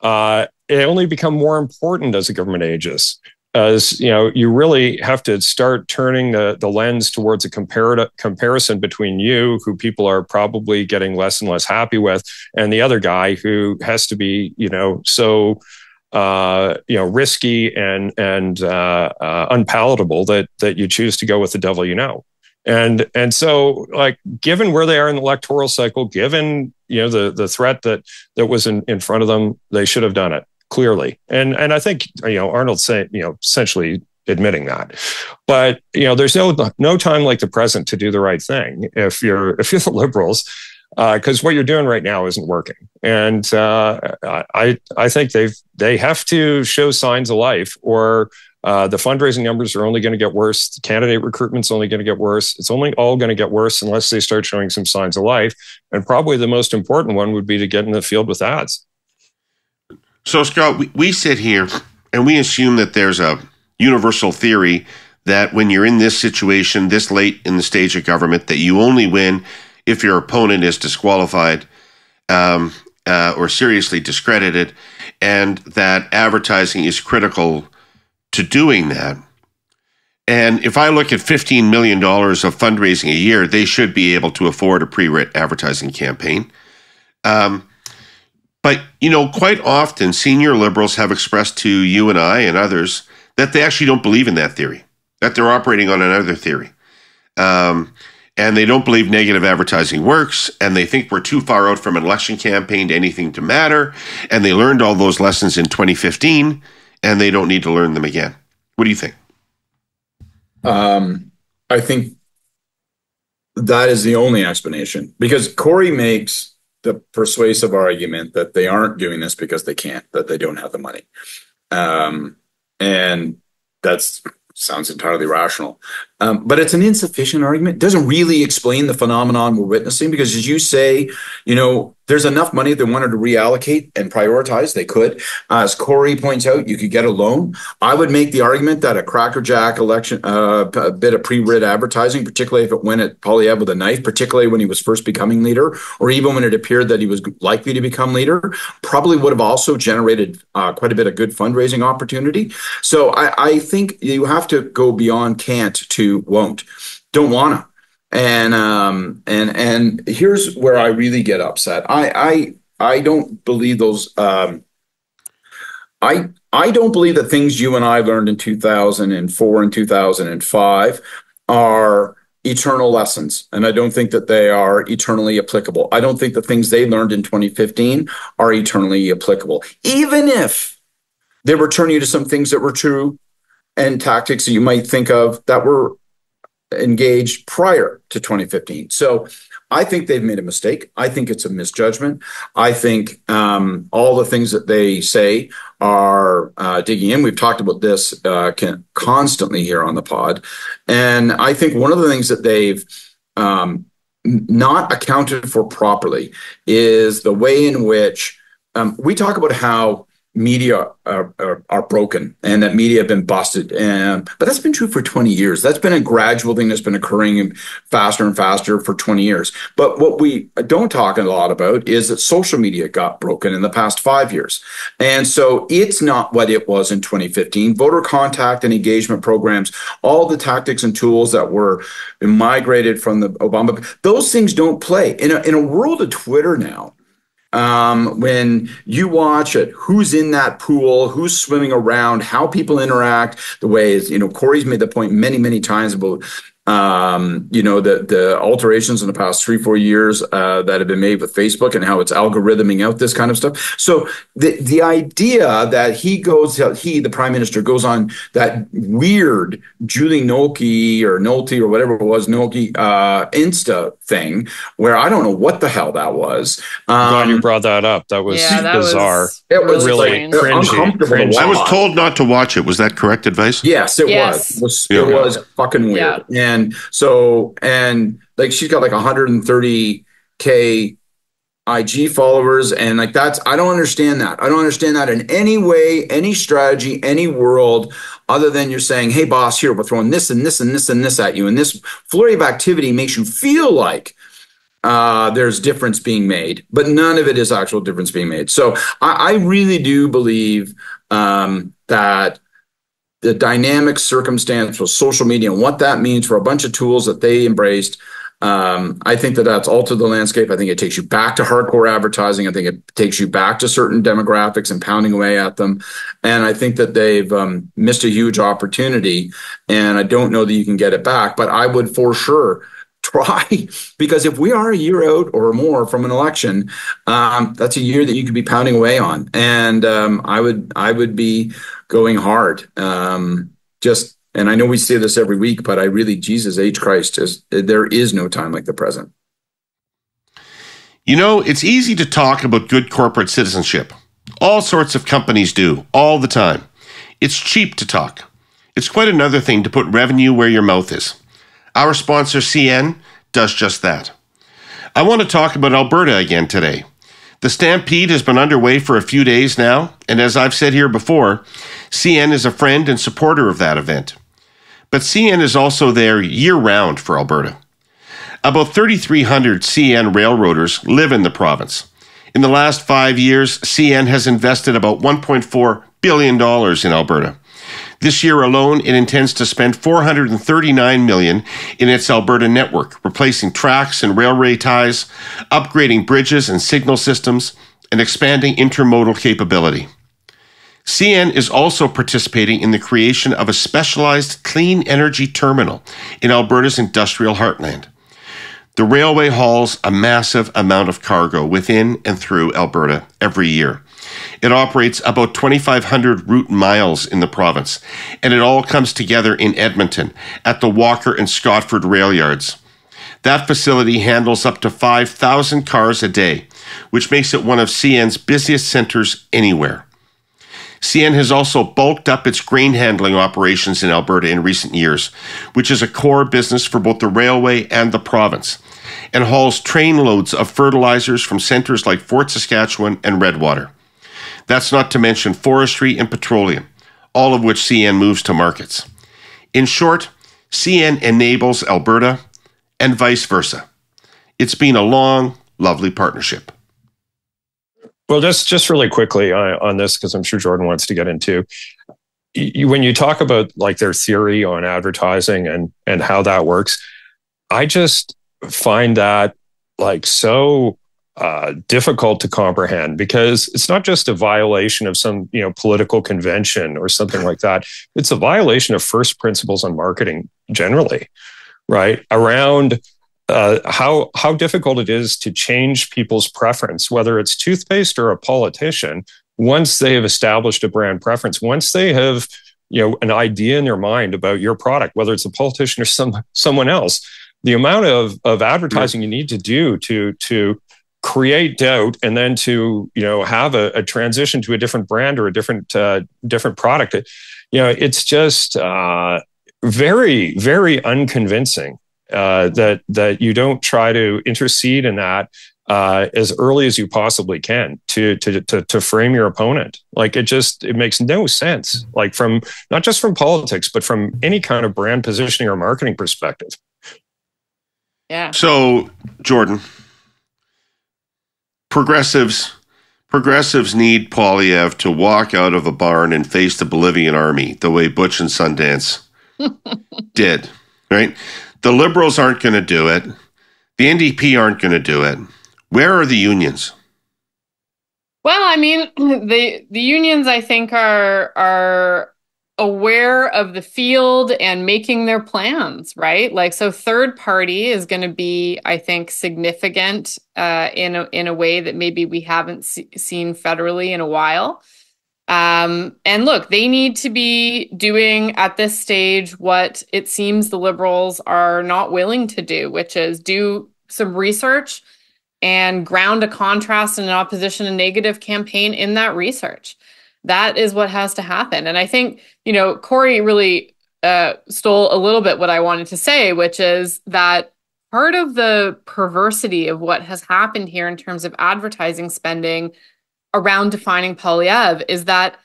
it only become more important as a government ages. As you really have to start turning the lens towards a comparison between you, who people are probably getting less and less happy with, and the other guy who has to be, so risky and unpalatable that you choose to go with the devil, and so, like, given where they are in the electoral cycle, given the threat that was in front of them, they should have done it. Clearly. And I think, Arnold's saying, essentially admitting that, but, there's no time like the present to do the right thing. If you're the Liberals, because what you're doing right now isn't working. And I think they have to show signs of life, or the fundraising numbers are only going to get worse. The candidate recruitment's only going to get worse. It's only all going to get worse unless they start showing some signs of life. And probably the most important one would be to get in the field with ads. So, Scott, we sit here and we assume that there's a universal theory that when you're in this situation, this late in the stage of government, that you only win if your opponent is disqualified or seriously discredited, and that advertising is critical to doing that. And if I look at $15 million of fundraising a year, they should be able to afford a pre-writ advertising campaign. But, quite often senior Liberals have expressed to you and I and others that they actually don't believe in that theory, that they're operating on another theory. And they don't believe negative advertising works, and they think we're too far out from an election campaign to anything to matter. And they learned all those lessons in 2015, and they don't need to learn them again. What do you think? I think that is the only explanation, because Kory makes the persuasive argument that they aren't doing this because they can't, that they don't have the money. And that sounds entirely rational. But it's an insufficient argument. It doesn't really explain the phenomenon we're witnessing, because as you say, there's enough money if they wanted to reallocate and prioritize, they could. As Kory points out, you could get a loan. I would make the argument that a crackerjack election, a bit of pre-writ advertising, particularly if it went at Poilievre with a knife, particularly when he was first becoming leader, or even when it appeared that he was likely to become leader, probably would have also generated quite a bit of good fundraising opportunity. So I think you have to go beyond can't to won't. Don't want to. And here's where I really get upset. I don't believe those. I don't believe that things you and I learned in 2004 and 2005 are eternal lessons, and I don't think that they are eternally applicable. I don't think the things they learned in 2015 are eternally applicable, even if they return you to some things that were true and tactics that you might think of that were engaged prior to 2015. So I think they've made a mistake. I think it's a misjudgment. I think all the things that they say are digging in. We've talked about this constantly here on the pod. And I think one of the things that they've not accounted for properly is the way in which we talk about how media are broken and that media have been busted. But that's been true for 20 years. That's been a gradual thing that's been occurring faster and faster for 20 years. But what we don't talk a lot about is that social media got broken in the past 5 years. And so it's not what it was in 2015. Voter contact and engagement programs, all the tactics and tools that were migrated from the Obama, those things don't play. In a world of Twitter now, When you watch it, who's in that pool, who's swimming around, how people interact, the ways, Kory's made the point many, many times about, the alterations in the past 3-4 years that have been made with Facebook and how it's algorithming out this kind of stuff. So the idea that the prime minister goes on that weird Julie Nolte or whatever it was, Nolte Insta thing, where I don't know what the hell that was. Glad you brought that up. That was bizarre. It was really cringy. I was told not to watch it. Was that correct advice? Yes, it was. It was fucking weird. Yeah. And like she's got like 130K IG followers, and like I don't understand that. I don't understand that in any way, any strategy, any world, other than you're saying, hey boss, here, we're throwing this and this and this and this at you. And this flurry of activity makes you feel like there's difference being made, but none of it is actual difference being made. So I really do believe that the dynamic circumstance with social media and what that means for a bunch of tools that they embraced, I think that's altered the landscape. I think it takes you back to hardcore advertising. I think it takes you back to certain demographics and pounding away at them. And I think that they've missed a huge opportunity, and I don't know that you can get it back, but I would for sure try, because if we are a year out or more from an election, that's a year that you could be pounding away on. And I would be going hard. And I know we say this every week, but I really, Jesus H. Christ, there is no time like the present. It's easy to talk about good corporate citizenship. All sorts of companies do, all the time. It's cheap to talk. It's quite another thing to put revenue where your mouth is. Our sponsor, CN, does just that. I want to talk about Alberta again today. The Stampede has been underway for a few days now, and as I've said here before, CN is a friend and supporter of that event. But CN is also there year-round for Alberta. About 3,300 CN railroaders live in the province. In the last 5 years, CN has invested about $1.4 billion in Alberta. This year alone, it intends to spend $439 million in its Alberta network, replacing tracks and railway ties, upgrading bridges and signal systems, and expanding intermodal capability. CN is also participating in the creation of a specialized clean energy terminal in Alberta's industrial heartland. The railway hauls a massive amount of cargo within and through Alberta every year. It operates about 2,500 route miles in the province, and it all comes together in Edmonton at the Walker and Scotford rail yards. That facility handles up to 5,000 cars a day, which makes it one of CN's busiest centers anywhere. CN has also bulked up its grain handling operations in Alberta in recent years, which is a core business for both the railway and the province, and hauls trainloads of fertilizers from centers like Fort Saskatchewan and Redwater. That's not to mention forestry and petroleum, all of which CN moves to markets. In short, CN enables Alberta and vice versa. It's been a long, lovely partnership. Well, just really quickly on this, because I'm sure Jordan wants to get into, when you talk about like their theory on advertising and how that works, I just find that like so difficult to comprehend, because it's not just a violation of some political convention or something like that. It's a violation of first principles on marketing generally, right? Around how difficult it is to change people's preference, whether it's toothpaste or a politician, once they have established a brand preference, once they have an idea in their mind about your product, whether it's a politician or someone else. The amount of advertising you need to do to create doubt, and then to have a transition to a different brand or a different product, it's just very, very unconvincing that you don't try to intercede in that as early as you possibly can to frame your opponent. Like it makes no sense. Like from not just from politics, but from any kind of brand positioning or marketing perspective. Yeah. So, Jordan, progressives need Poilievre to walk out of a barn and face the Bolivian army the way Butch and Sundance did, right? The Liberals aren't going to do it. The NDP aren't going to do it. Where are the unions? Well, I mean, the unions, I think, are aware of the field and making their plans, right? Like, so third party is going to be, I think, significant in a way that maybe we haven't seen federally in a while. And look, they need to be doing at this stage what it seems the Liberals are not willing to do, which is do some research and ground a contrast and an opposition and negative campaign in that research. That is what has to happen. And I think, Kory really stole a little bit what I wanted to say, which is that part of the perversity of what has happened here in terms of advertising spending around defining Poilievre is that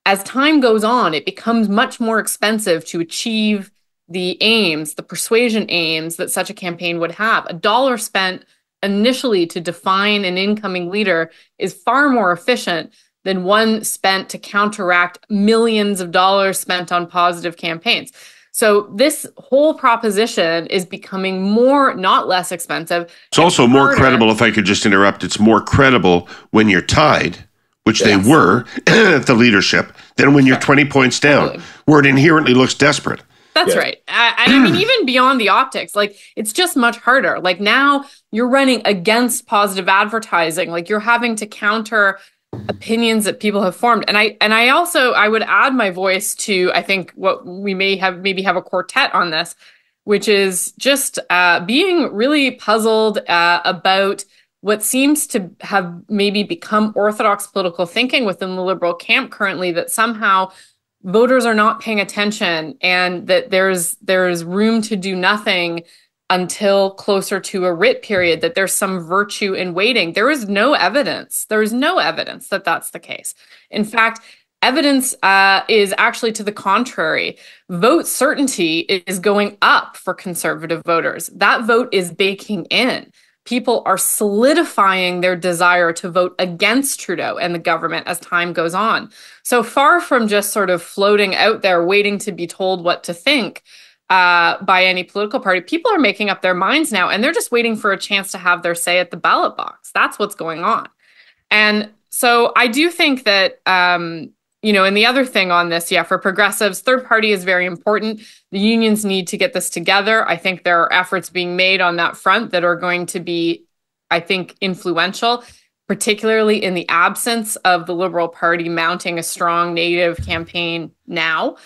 as time goes on, it becomes much more expensive to achieve the aims, the persuasion aims that such a campaign would have. $1 spent initially to define an incoming leader is far more efficient than one spent to counteract millions of dollars spent on positive campaigns. So this whole proposition is becoming more, not less expensive. It's also more credible, if I could just interrupt, it's more credible when you're tied, which they were at the leadership, than when you're 20 points down, where it inherently looks desperate. That's right. And I mean, even beyond the optics, like, it's just much harder. Like, now you're running against positive advertising. Like, you're having to counter opinions that people have formed. And I would add my voice to, I think, what we maybe have a quartet on this, which is just being really puzzled about what seems to have maybe become orthodox political thinking within the Liberal camp currently, that somehow voters are not paying attention and that there's room to do nothing until closer to a writ period, that there's some virtue in waiting. There is no evidence. There is no evidence that that's the case. In fact, evidence is actually to the contrary. Vote certainty is going up for Conservative voters. That vote is baking in. People are solidifying their desire to vote against Trudeau and the government as time goes on. So far from just sort of floating out there, waiting to be told what to think by any political party, people are making up their minds now, and they're just waiting for a chance to have their say at the ballot box. That's what's going on. And so I do think that, and the other thing on this, for progressives, third party is very important. The unions need to get this together. I think there are efforts being made on that front that are going to be, I think, influential, particularly in the absence of the Liberal Party mounting a strong negative campaign now.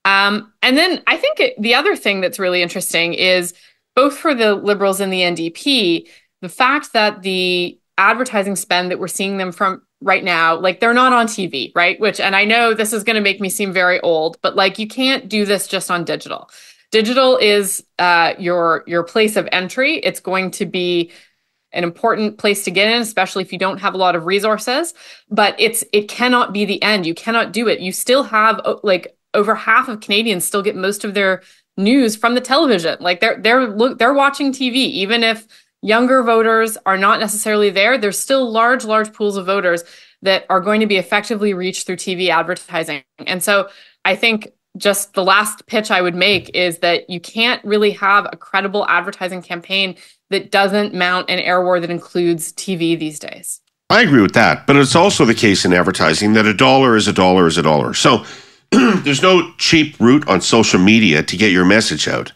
And then I think the other thing that's really interesting is, both for the Liberals and the NDP, the fact that the advertising spend that we're seeing them from right now, like, they're not on TV, right? And I know this is going to make me seem very old, but like, you can't do this just on digital. Digital is your place of entry. It's going to be an important place to get in, especially if you don't have a lot of resources, but it cannot be the end. You cannot do it. You still have, like, over half of Canadians still get most of their news from the television. Like, they're watching TV, even if younger voters are not necessarily there. There's still large pools of voters that are going to be effectively reached through TV advertising. And so I think just the last pitch I would make is that you can't really have a credible advertising campaign that doesn't mount an air war that includes TV these days. I agree with that, but it's also the case in advertising that $1 is $1 is $1. So there's no cheap route on social media to get your message out,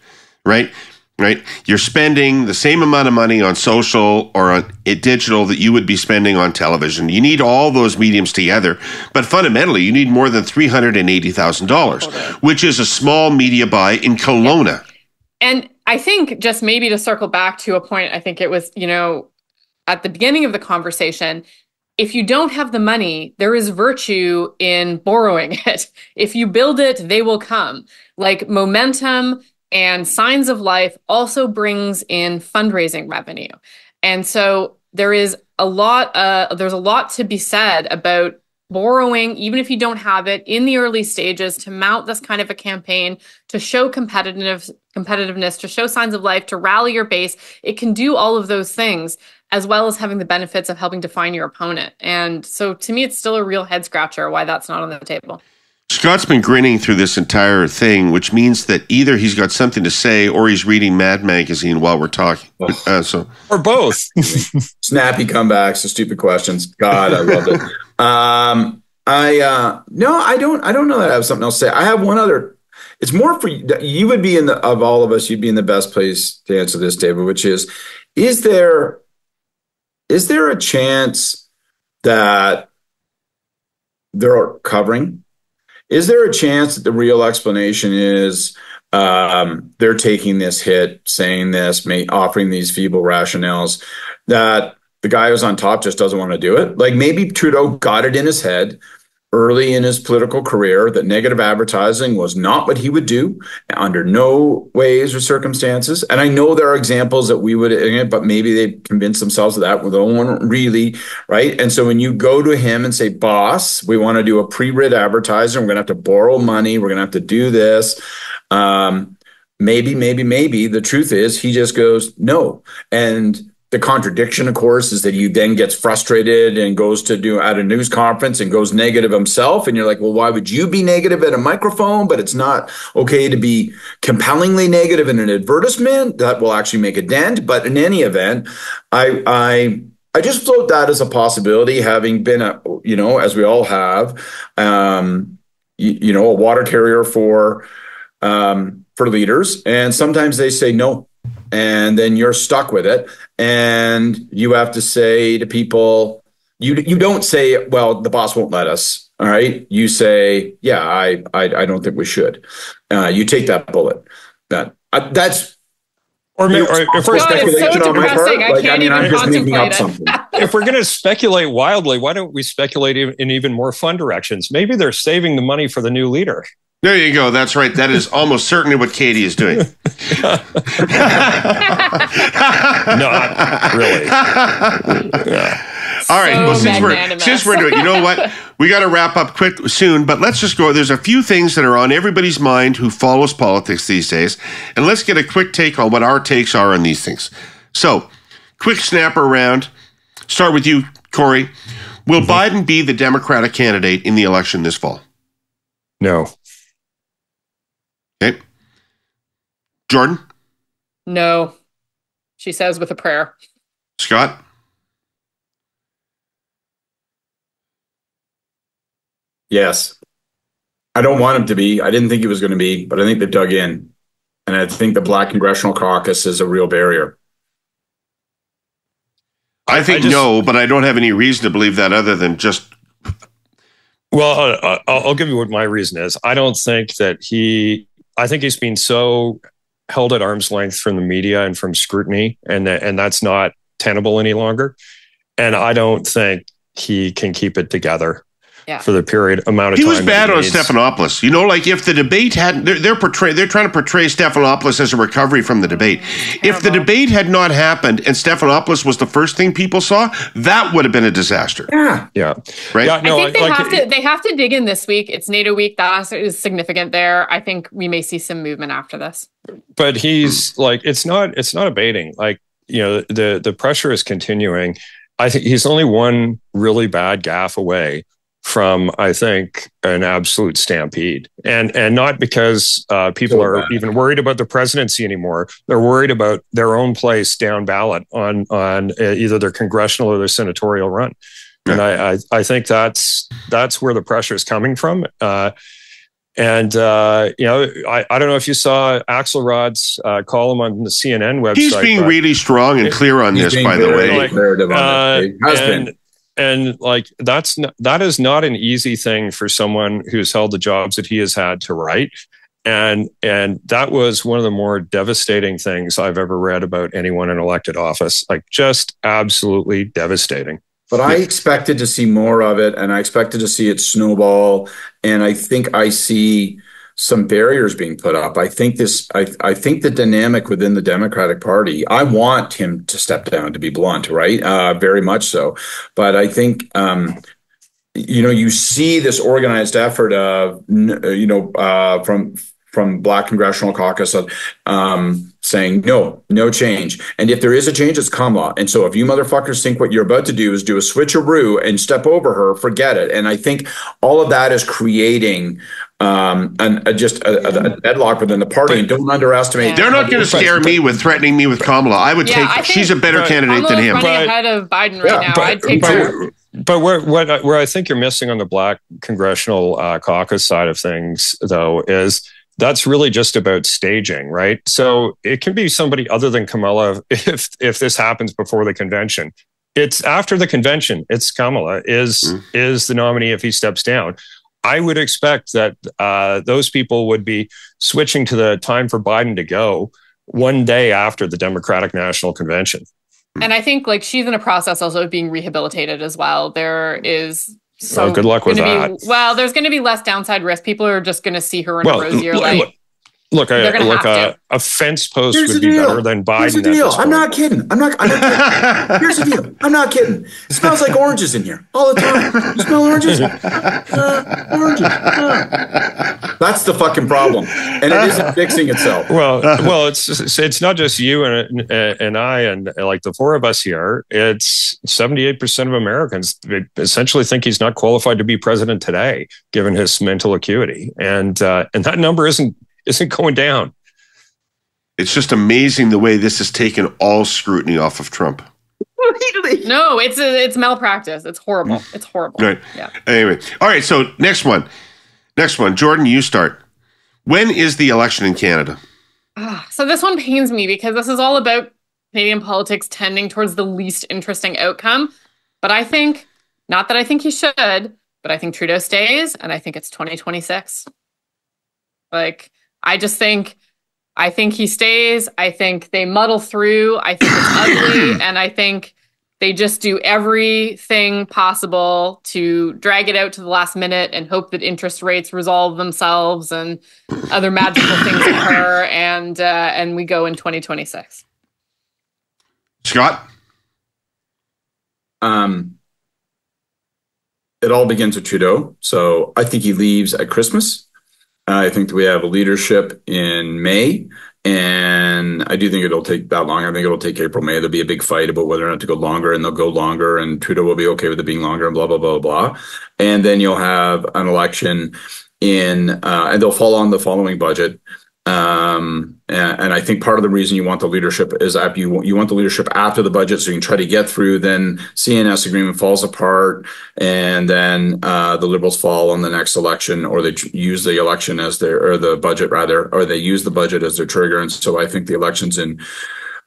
right? Right? You're spending the same amount of money on social or on digital that you would be spending on television. You need all those mediums together, but fundamentally, you need more than $380,000, which is a small media buy in Kelowna. Yeah. And I think, just maybe to circle back to a point, I think it was, at the beginning of the conversation, if you don't have the money, there is virtue in borrowing it. If you build it, they will come. Like, momentum and signs of life also brings in fundraising revenue. And so there's a lot to be said about borrowing, even if you don't have it, in the early stages, to mount this kind of a campaign, to show competitiveness, to show signs of life, to rally your base. It can do all of those things, as well as having the benefits of helping define your opponent. And so to me, it's still a real head scratcher why that's not on the table. Scott's been grinning through this entire thing, which means that either he's got something to say or he's reading Mad Magazine while we're talking. Or both. Snappy comebacks to stupid questions. God, I loved it. No, I don't know that I have something else to say. I have one other. It's more for you would be of all of us, you'd be in the best place to answer this, David, which is there a chance that they're covering? Is there a chance that the real explanation is they're taking this hit, saying this, offering these feeble rationales, that the guy who's on top just doesn't want to do it? Like maybe Trudeau got it in his head early in his political career that negative advertising was not what he would do under no ways or circumstances. And I know there are examples that we would, but maybe they convince themselves of that. Well, they don't really, right? And so when you go to him and say, boss, we want to do a pre-writ advertising, we're going to have to borrow money, we're going to have to do this. Maybe the truth is he just goes, no. And the contradiction, of course, is that he then gets frustrated and goes to do at a news conference and goes negative himself. And you're like, well, why would you be negative at a microphone? But it's not okay to be compellingly negative in an advertisement that will actually make a dent. But in any event, I just float that as a possibility, having been as we all have, a water carrier for leaders. And sometimes they say no. And then you're stuck with it. And you have to say to people, you don't say, well, the boss won't let us. All right. You say, yeah, I don't think we should. You take that bullet. That's if we're speculation on my part. I'm just making up something. If we're going to speculate wildly, why don't we speculate in even more fun directions? Maybe they're saving the money for the new leader. There you go. That's right. That is almost certainly what Katie is doing. Not really. Yeah. All right. Well, since we're doing, you know what? We got to wrap up quick soon, but let's just go. There's a few things that are on everybody's mind who follows politics these days, and let's get a quick take on what our takes are on these things. So, quick snapper round. Start with you, Kory. Will Biden be the Democratic candidate in the election this fall? No. Okay. Jordan? No. She says with a prayer. Scott? Yes. I don't want him to be. I didn't think he was going to be, but I think they've dug in. And I think the Black Congressional Caucus is a real barrier. I think no, but I don't have any reason to believe that other than just... Well, I'll give you what my reason is. I don't think that I think he's been so held at arm's length from the media and from scrutiny, and that's not tenable any longer. And I don't think he can keep it together for the period amount of time. He was bad on Stephanopoulos. Like if the debate hadn't, they're trying to portray Stephanopoulos as a recovery from the debate. If the debate had not happened and Stephanopoulos was the first thing people saw, that would have been a disaster. Yeah. Right. Yeah, no, I think they have to dig in this week. It's NATO week. That is significant there. I think we may see some movement after this. But he's it's not abating. The pressure is continuing. I think he's only one really bad gaffe away from, I think, an absolute stampede. And not because people are even worried about the presidency anymore. They're worried about their own place down ballot on either their congressional or their senatorial run. Yeah. And I think that's where the pressure is coming from. I don't know if you saw Axelrod's column on the CNN website. He's being really strong and clear on this, by the way. And that is not an easy thing for someone who's held the jobs that he has had to write. And that was one of the more devastating things I've ever read about anyone in elected office. Just absolutely devastating. But I expected to see more of it, and I expected to see it snowball. And I think I see some barriers being put up. I think the dynamic within the Democratic Party, I want him to step down, to be blunt, right? Very much so. But I think, you see this organized effort of, from Black Congressional Caucus saying no change. And if there is a change, it's Kamala. And so if you motherfuckers think what you're about to do is do a switcheroo and step over her, forget it. And I think all of that is creating a deadlock within the party. And don't underestimate. They're not going to scare me with threatening me with Kamala. I would take. She's a better candidate than him. Running ahead of Biden right now. I'd take her. But where I think you're missing on the Black Congressional Caucus side of things, though, is that's really just about staging, right? So it can be somebody other than Kamala if this happens before the convention. It's after the convention. It's Kamala is the nominee if he steps down. I would expect that those people would be switching to the time for Biden to go one day after the Democratic National Convention. And I think like she's in a process also of being rehabilitated as well. There is good luck with that. There's going to be less downside risk. People are just going to see her in a rosier light. Look, a fence post would be better than Biden. Here's the deal. I'm not kidding. I'm not kidding. Here's the deal. I'm not kidding. It smells like oranges in here all the time. You smell oranges? Oranges. That's the fucking problem, and it isn't fixing itself. Well, it's not just you and I and like the four of us here. It's 78% of Americans essentially think he's not qualified to be president today, given his mental acuity, and that number isn't going down. It's just amazing the way this has taken all scrutiny off of Trump. No, it's malpractice. It's horrible. It's horrible. Right. Yeah. Anyway. All right. So next one. Jordan, you start. When is the election in Canada? So this one pains me because this is all about Canadian politics tending towards the least interesting outcome. But I think, not that I think he should, but I think Trudeau stays, and I think it's 2026. Like, I think he stays. I think they muddle through. I think it's ugly. And I think they just do everything possible to drag it out to the last minute and hope that interest rates resolve themselves and other magical things occur. And we go in 2026. Scott? It all begins with Trudeau. So I think he leaves at Christmas. I think that we have a leadership in May, and I do think it'll take that long. I think it'll take April, May. There'll be a big fight about whether or not to go longer, and they'll go longer, and Trudeau will be okay with it being longer, and blah, blah, blah, blah. And then you'll have an election and they'll follow on the following budget. And I think part of the reason you want the leadership is you want the leadership after the budget so you can try to get through. Then CNS agreement falls apart, and then the Liberals fall on the next election, or they use the election as the budget rather, or they use the budget as their trigger. And so I think the election's in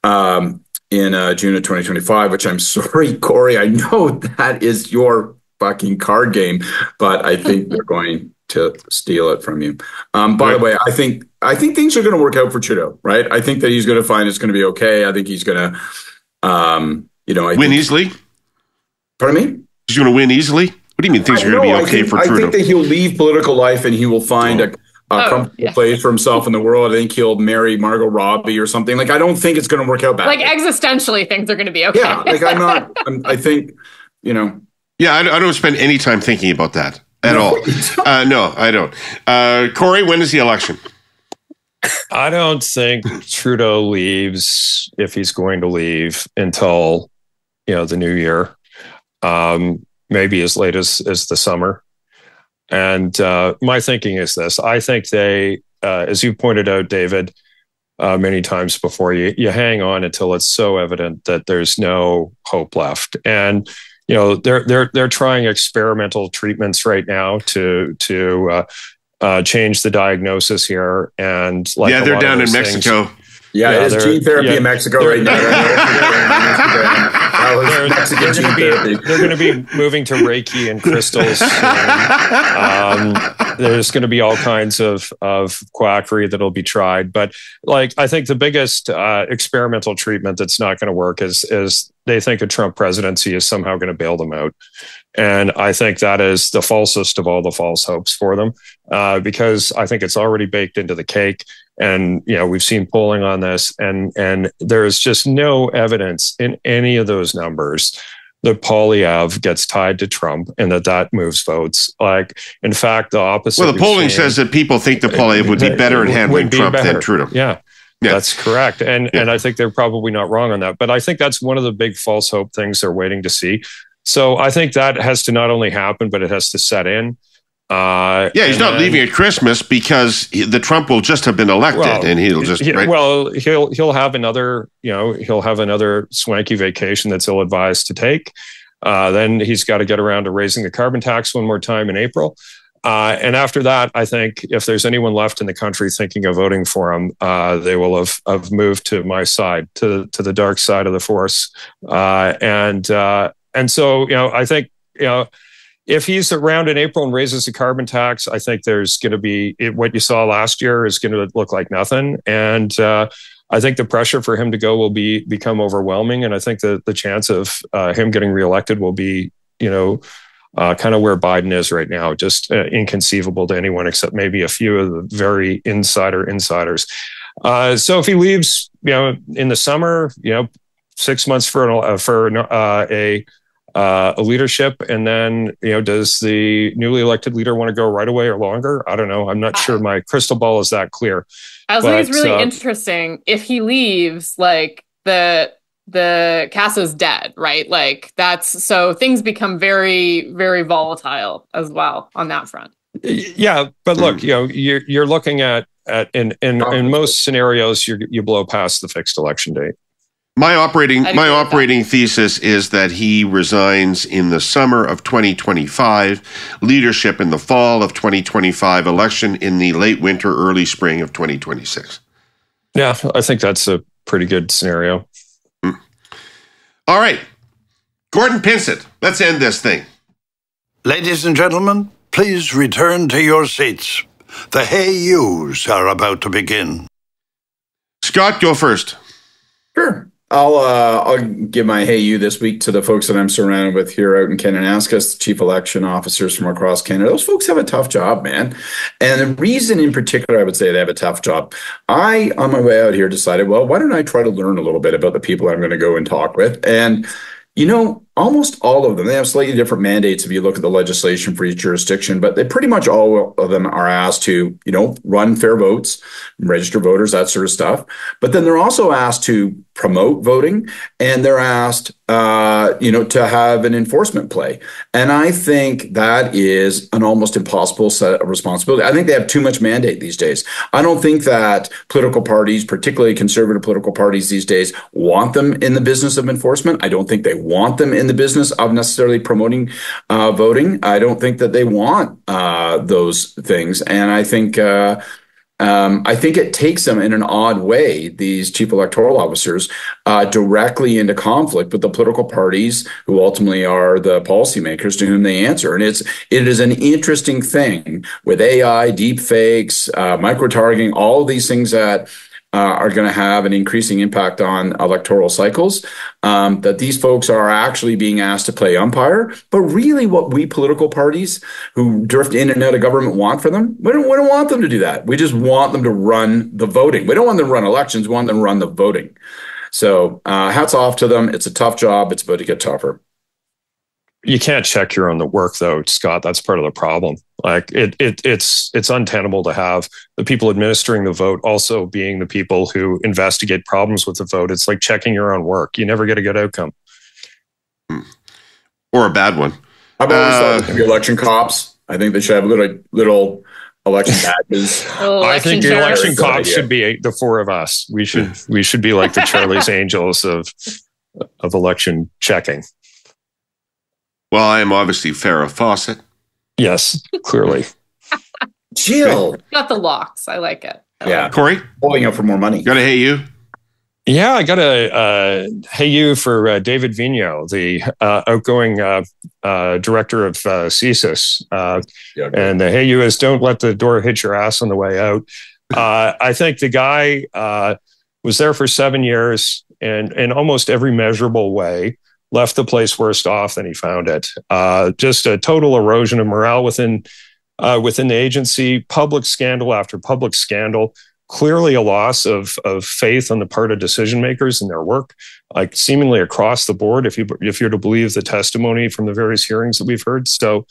June of 2025, which I'm sorry, Kory, I know that is your fucking card game, but I think they're going to steal it from you. By the way, I think things are going to work out for Trudeau, right? I think that he's going to find it's going to be okay. I think he's going to, win easily. Pardon me? He's going to win easily. What do you mean things are going to be okay for Trudeau? I think that he'll leave political life and he will find a comfortable place for himself in the world. I think he'll marry Margot Robbie or something. Like, I don't think it's going to work out badly. Like, existentially, things are going to be okay. Yeah, like I think, Yeah, I don't spend any time thinking about that. At all. No, I don't. Kory, when is the election? I don't think Trudeau leaves, if he's going to leave, until the new year, maybe as late as the summer. And my thinking is this: I think they, as you pointed out, David, many times before, you hang on until it's so evident that there's no hope left. And they're trying experimental treatments right now to change the diagnosis here, and they're down in Mexico. Yeah, it is gene therapy in Mexico right now. They're going to be moving to Reiki and crystals. There's going to be all kinds of quackery that'll be tried. But I think the biggest experimental treatment that's not going to work is they think a Trump presidency is somehow going to bail them out. And I think that is the falsest of all the false hopes for them, because I think it's already baked into the cake. And, we've seen polling on this, and there's just no evidence in any of those numbers that Poilievre gets tied to Trump and that moves votes. Like, in fact, the opposite. Well, the polling says that people think that Poilievre would be better at handling Trump than Trudeau. Yeah. That's correct. And I think they're probably not wrong on that. But I think that's one of the big false hope things they're waiting to see. So I think that has to not only happen, but it has to set in. He's not leaving at Christmas because the Trump will just have been elected, and he'll just he'll have another swanky vacation that's ill-advised to take. Then he's got to get around to raising the carbon tax one more time in April. And after that, I think if there's anyone left in the country thinking of voting for him, they will have moved to my side, to the dark side of the force. And so, I think, if he's around in April and raises the carbon tax, I think there's going to be what you saw last year is going to look like nothing. And I think the pressure for him to go will become overwhelming. And I think the chance of him getting reelected will be, kind of where Biden is right now, just inconceivable to anyone except maybe a few of the very insiders. So if he leaves, in the summer, 6 months for a leadership, and then does the newly elected leader want to go right away or longer? I don't know. I'm not sure. My crystal ball is that clear. I think it's really interesting if he leaves. Like the Casso's dead, right? Like so things become very, very volatile as well on that front. Yeah, but look, you're looking at in most scenarios, you blow past the fixed election date. My operating thesis is that he resigns in the summer of 2025, leadership in the fall of 2025, election in the late winter, early spring of 2026. Yeah, I think that's a pretty good scenario. All right. Gordon Pinsent, let's end this thing. Ladies and gentlemen, please return to your seats. The Hey Yous are about to begin. Scott, go first. Sure. I'll give my hey you this week to the folks that I'm surrounded with here out in Kananaskis, chief election officers from across Canada. Those folks have a tough job, man. And the reason in particular I would say they have a tough job, I, on my way out here, decided, well, why don't I try to learn a little bit about the people I'm going to go and talk with? And, almost all of them, they have slightly different mandates if you look at the legislation for each jurisdiction, but they pretty much all of them are asked to, run fair votes, register voters, that sort of stuff. But then they're also asked to promote voting, and they're asked, to have an enforcement play. And I think that is an almost impossible set of responsibility. I think they have too much mandate these days. I don't think that political parties, particularly conservative political parties these days, want them in the business of enforcement. I don't think they want them in the business of necessarily promoting voting. I don't think that they want those things. And I think it takes them in an odd way, these chief electoral officers, directly into conflict with the political parties who ultimately are the policymakers to whom they answer. And it is an interesting thing with AI, deep fakes, micro-targeting, all of these things that are going to have an increasing impact on electoral cycles, that these folks are actually being asked to play umpire. But really what we political parties who drift in and out of government want for them, we don't want them to do that. We just want them to run the voting. We don't want them to run elections. We want them to run the voting. So hats off to them. It's a tough job. It's about to get tougher. You can't check your own work, though, Scott. That's part of the problem. Like it's untenable to have the people administering the vote also being the people who investigate problems with the vote. It's like checking your own work. You never get a good outcome, or a bad one. I've always thought the election cops. I think they should have little election badges. I think the election cops should be the four of us. We should be like the Charlie's Angels of election checking. Well, I am obviously Farrah Fawcett. Yes, clearly. Jill. Got the locks. I like it. Yeah. Corey? Holding out for more money. Got a hey you? Yeah, I got a hey you for David Vigneault, the outgoing director of CSIS. And the hey you is don't let the door hit your ass on the way out. I think the guy was there for 7 years and in almost every measurable way left the place worse off than he found it. Just a total erosion of morale within the agency, public scandal after public scandal. clearly a loss of faith on the part of decision makers in their work, like seemingly across the board, if you're to believe the testimony from the various hearings that we've heard. So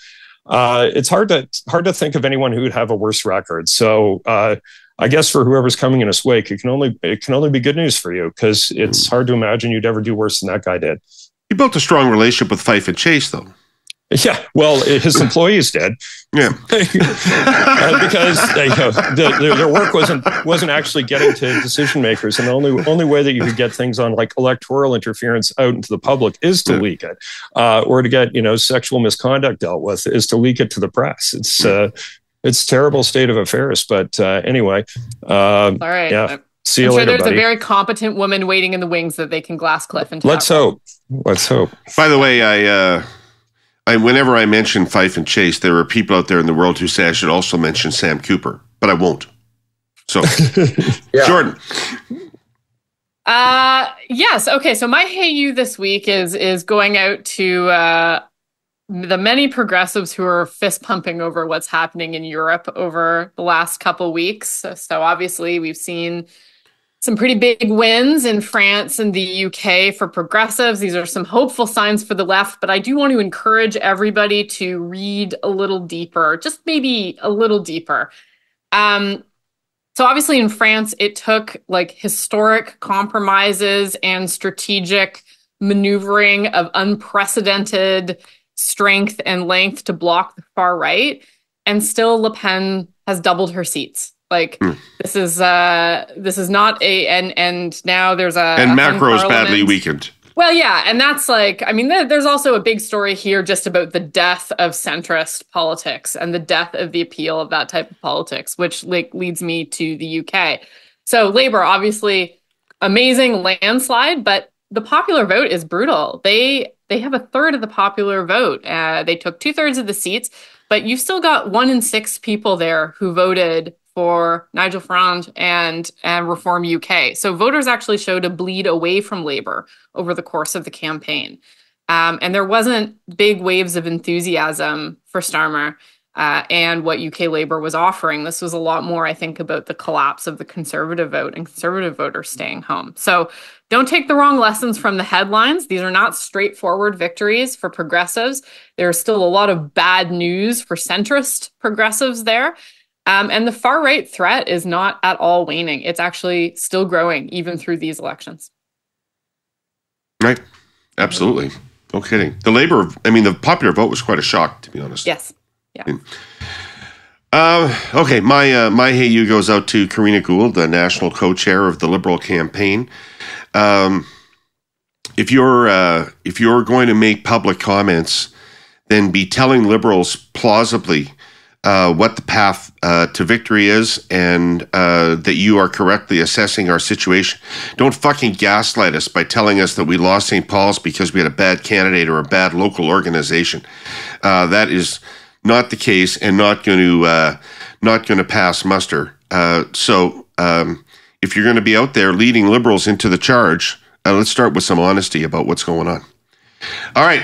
it's hard to think of anyone who would have a worse record. So I guess for whoever's coming in his wake, it can only be good news for you, because it's hard to imagine you'd ever do worse than that guy did. He built a strong relationship with Fife and Chase, though. Yeah, well, his employees did. Yeah, because their work wasn't actually getting to decision makers, and the only way that you could get things on like electoral interference out into the public is to leak it, or to get sexual misconduct dealt with is to leak it to the press. It's a terrible state of affairs. But anyway, all right. Yeah. See you I'm later, sure there's buddy. a very competent woman waiting in the wings that they can glass cliff into. Let's hope. By the way, I whenever I mention Fife and Chase, there are people out there in the world who say I should also mention Sam Cooper, but I won't. So, Jordan. Yes. Okay. So my Hey You this week is going out to the many progressives who are fist pumping over what's happening in Europe over the last couple weeks. So obviously we've seen some pretty big wins in France and the UK for progressives. These are some hopeful signs for the left, but I do want to encourage everybody to read a little deeper, just maybe a little deeper. So obviously in France, it took like historic compromises and strategic maneuvering of unprecedented strength and length to block the far right. And still Le Pen has doubled her seats. Like this is not and now there's and Macron's badly weakened. Well, yeah, and that's like, I mean, there's also a big story here just about the death of centrist politics and the death of the appeal of that type of politics, which leads me to the UK. So Labour, obviously, amazing landslide, but the popular vote is brutal. They have a third of the popular vote. They took 2/3 of the seats, but you've still got 1 in 6 people there who voted for Nigel Farage and Reform UK. So voters actually showed a bleed away from Labour over the course of the campaign. And there wasn't big waves of enthusiasm for Starmer and what UK Labour was offering. This was a lot more, I think, about the collapse of the Conservative vote and Conservative voters staying home. So don't take the wrong lessons from the headlines. These are not straightforward victories for progressives. There's still a lot of bad news for centrist progressives there. And the far-right threat is not at all waning. It's actually still growing, even through these elections. Right. Absolutely. No kidding. The popular vote was quite a shock, to be honest. Yes. Yeah. Okay. My Hey You goes out to Karina Gould, the national co-chair of the Liberal campaign. If you're going to make public comments, then be telling Liberals plausibly what the path to victory is, and that you are correctly assessing our situation. Don't fucking gaslight us by telling us that we lost St. Paul's because we had a bad candidate or a bad local organization. That is not the case, and not going to pass muster. So if you're going to be out there leading Liberals into the charge, let's start with some honesty about what's going on. All right.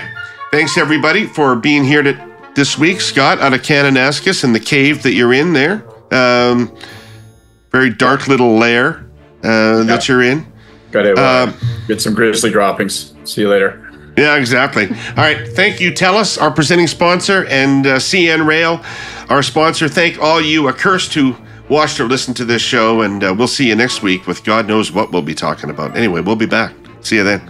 Thanks, everybody, for being here this week. Scott, out of Kananaskis in the cave that you're in there. Very dark little lair that you're in. Got to get some grizzly droppings. See you later. Yeah, exactly. All right. Thank you, TELUS, our presenting sponsor, and CN Rail, our sponsor. Thank all you accursed who watched or listened to this show, and we'll see you next week with God knows what we'll be talking about. Anyway, we'll be back. See you then.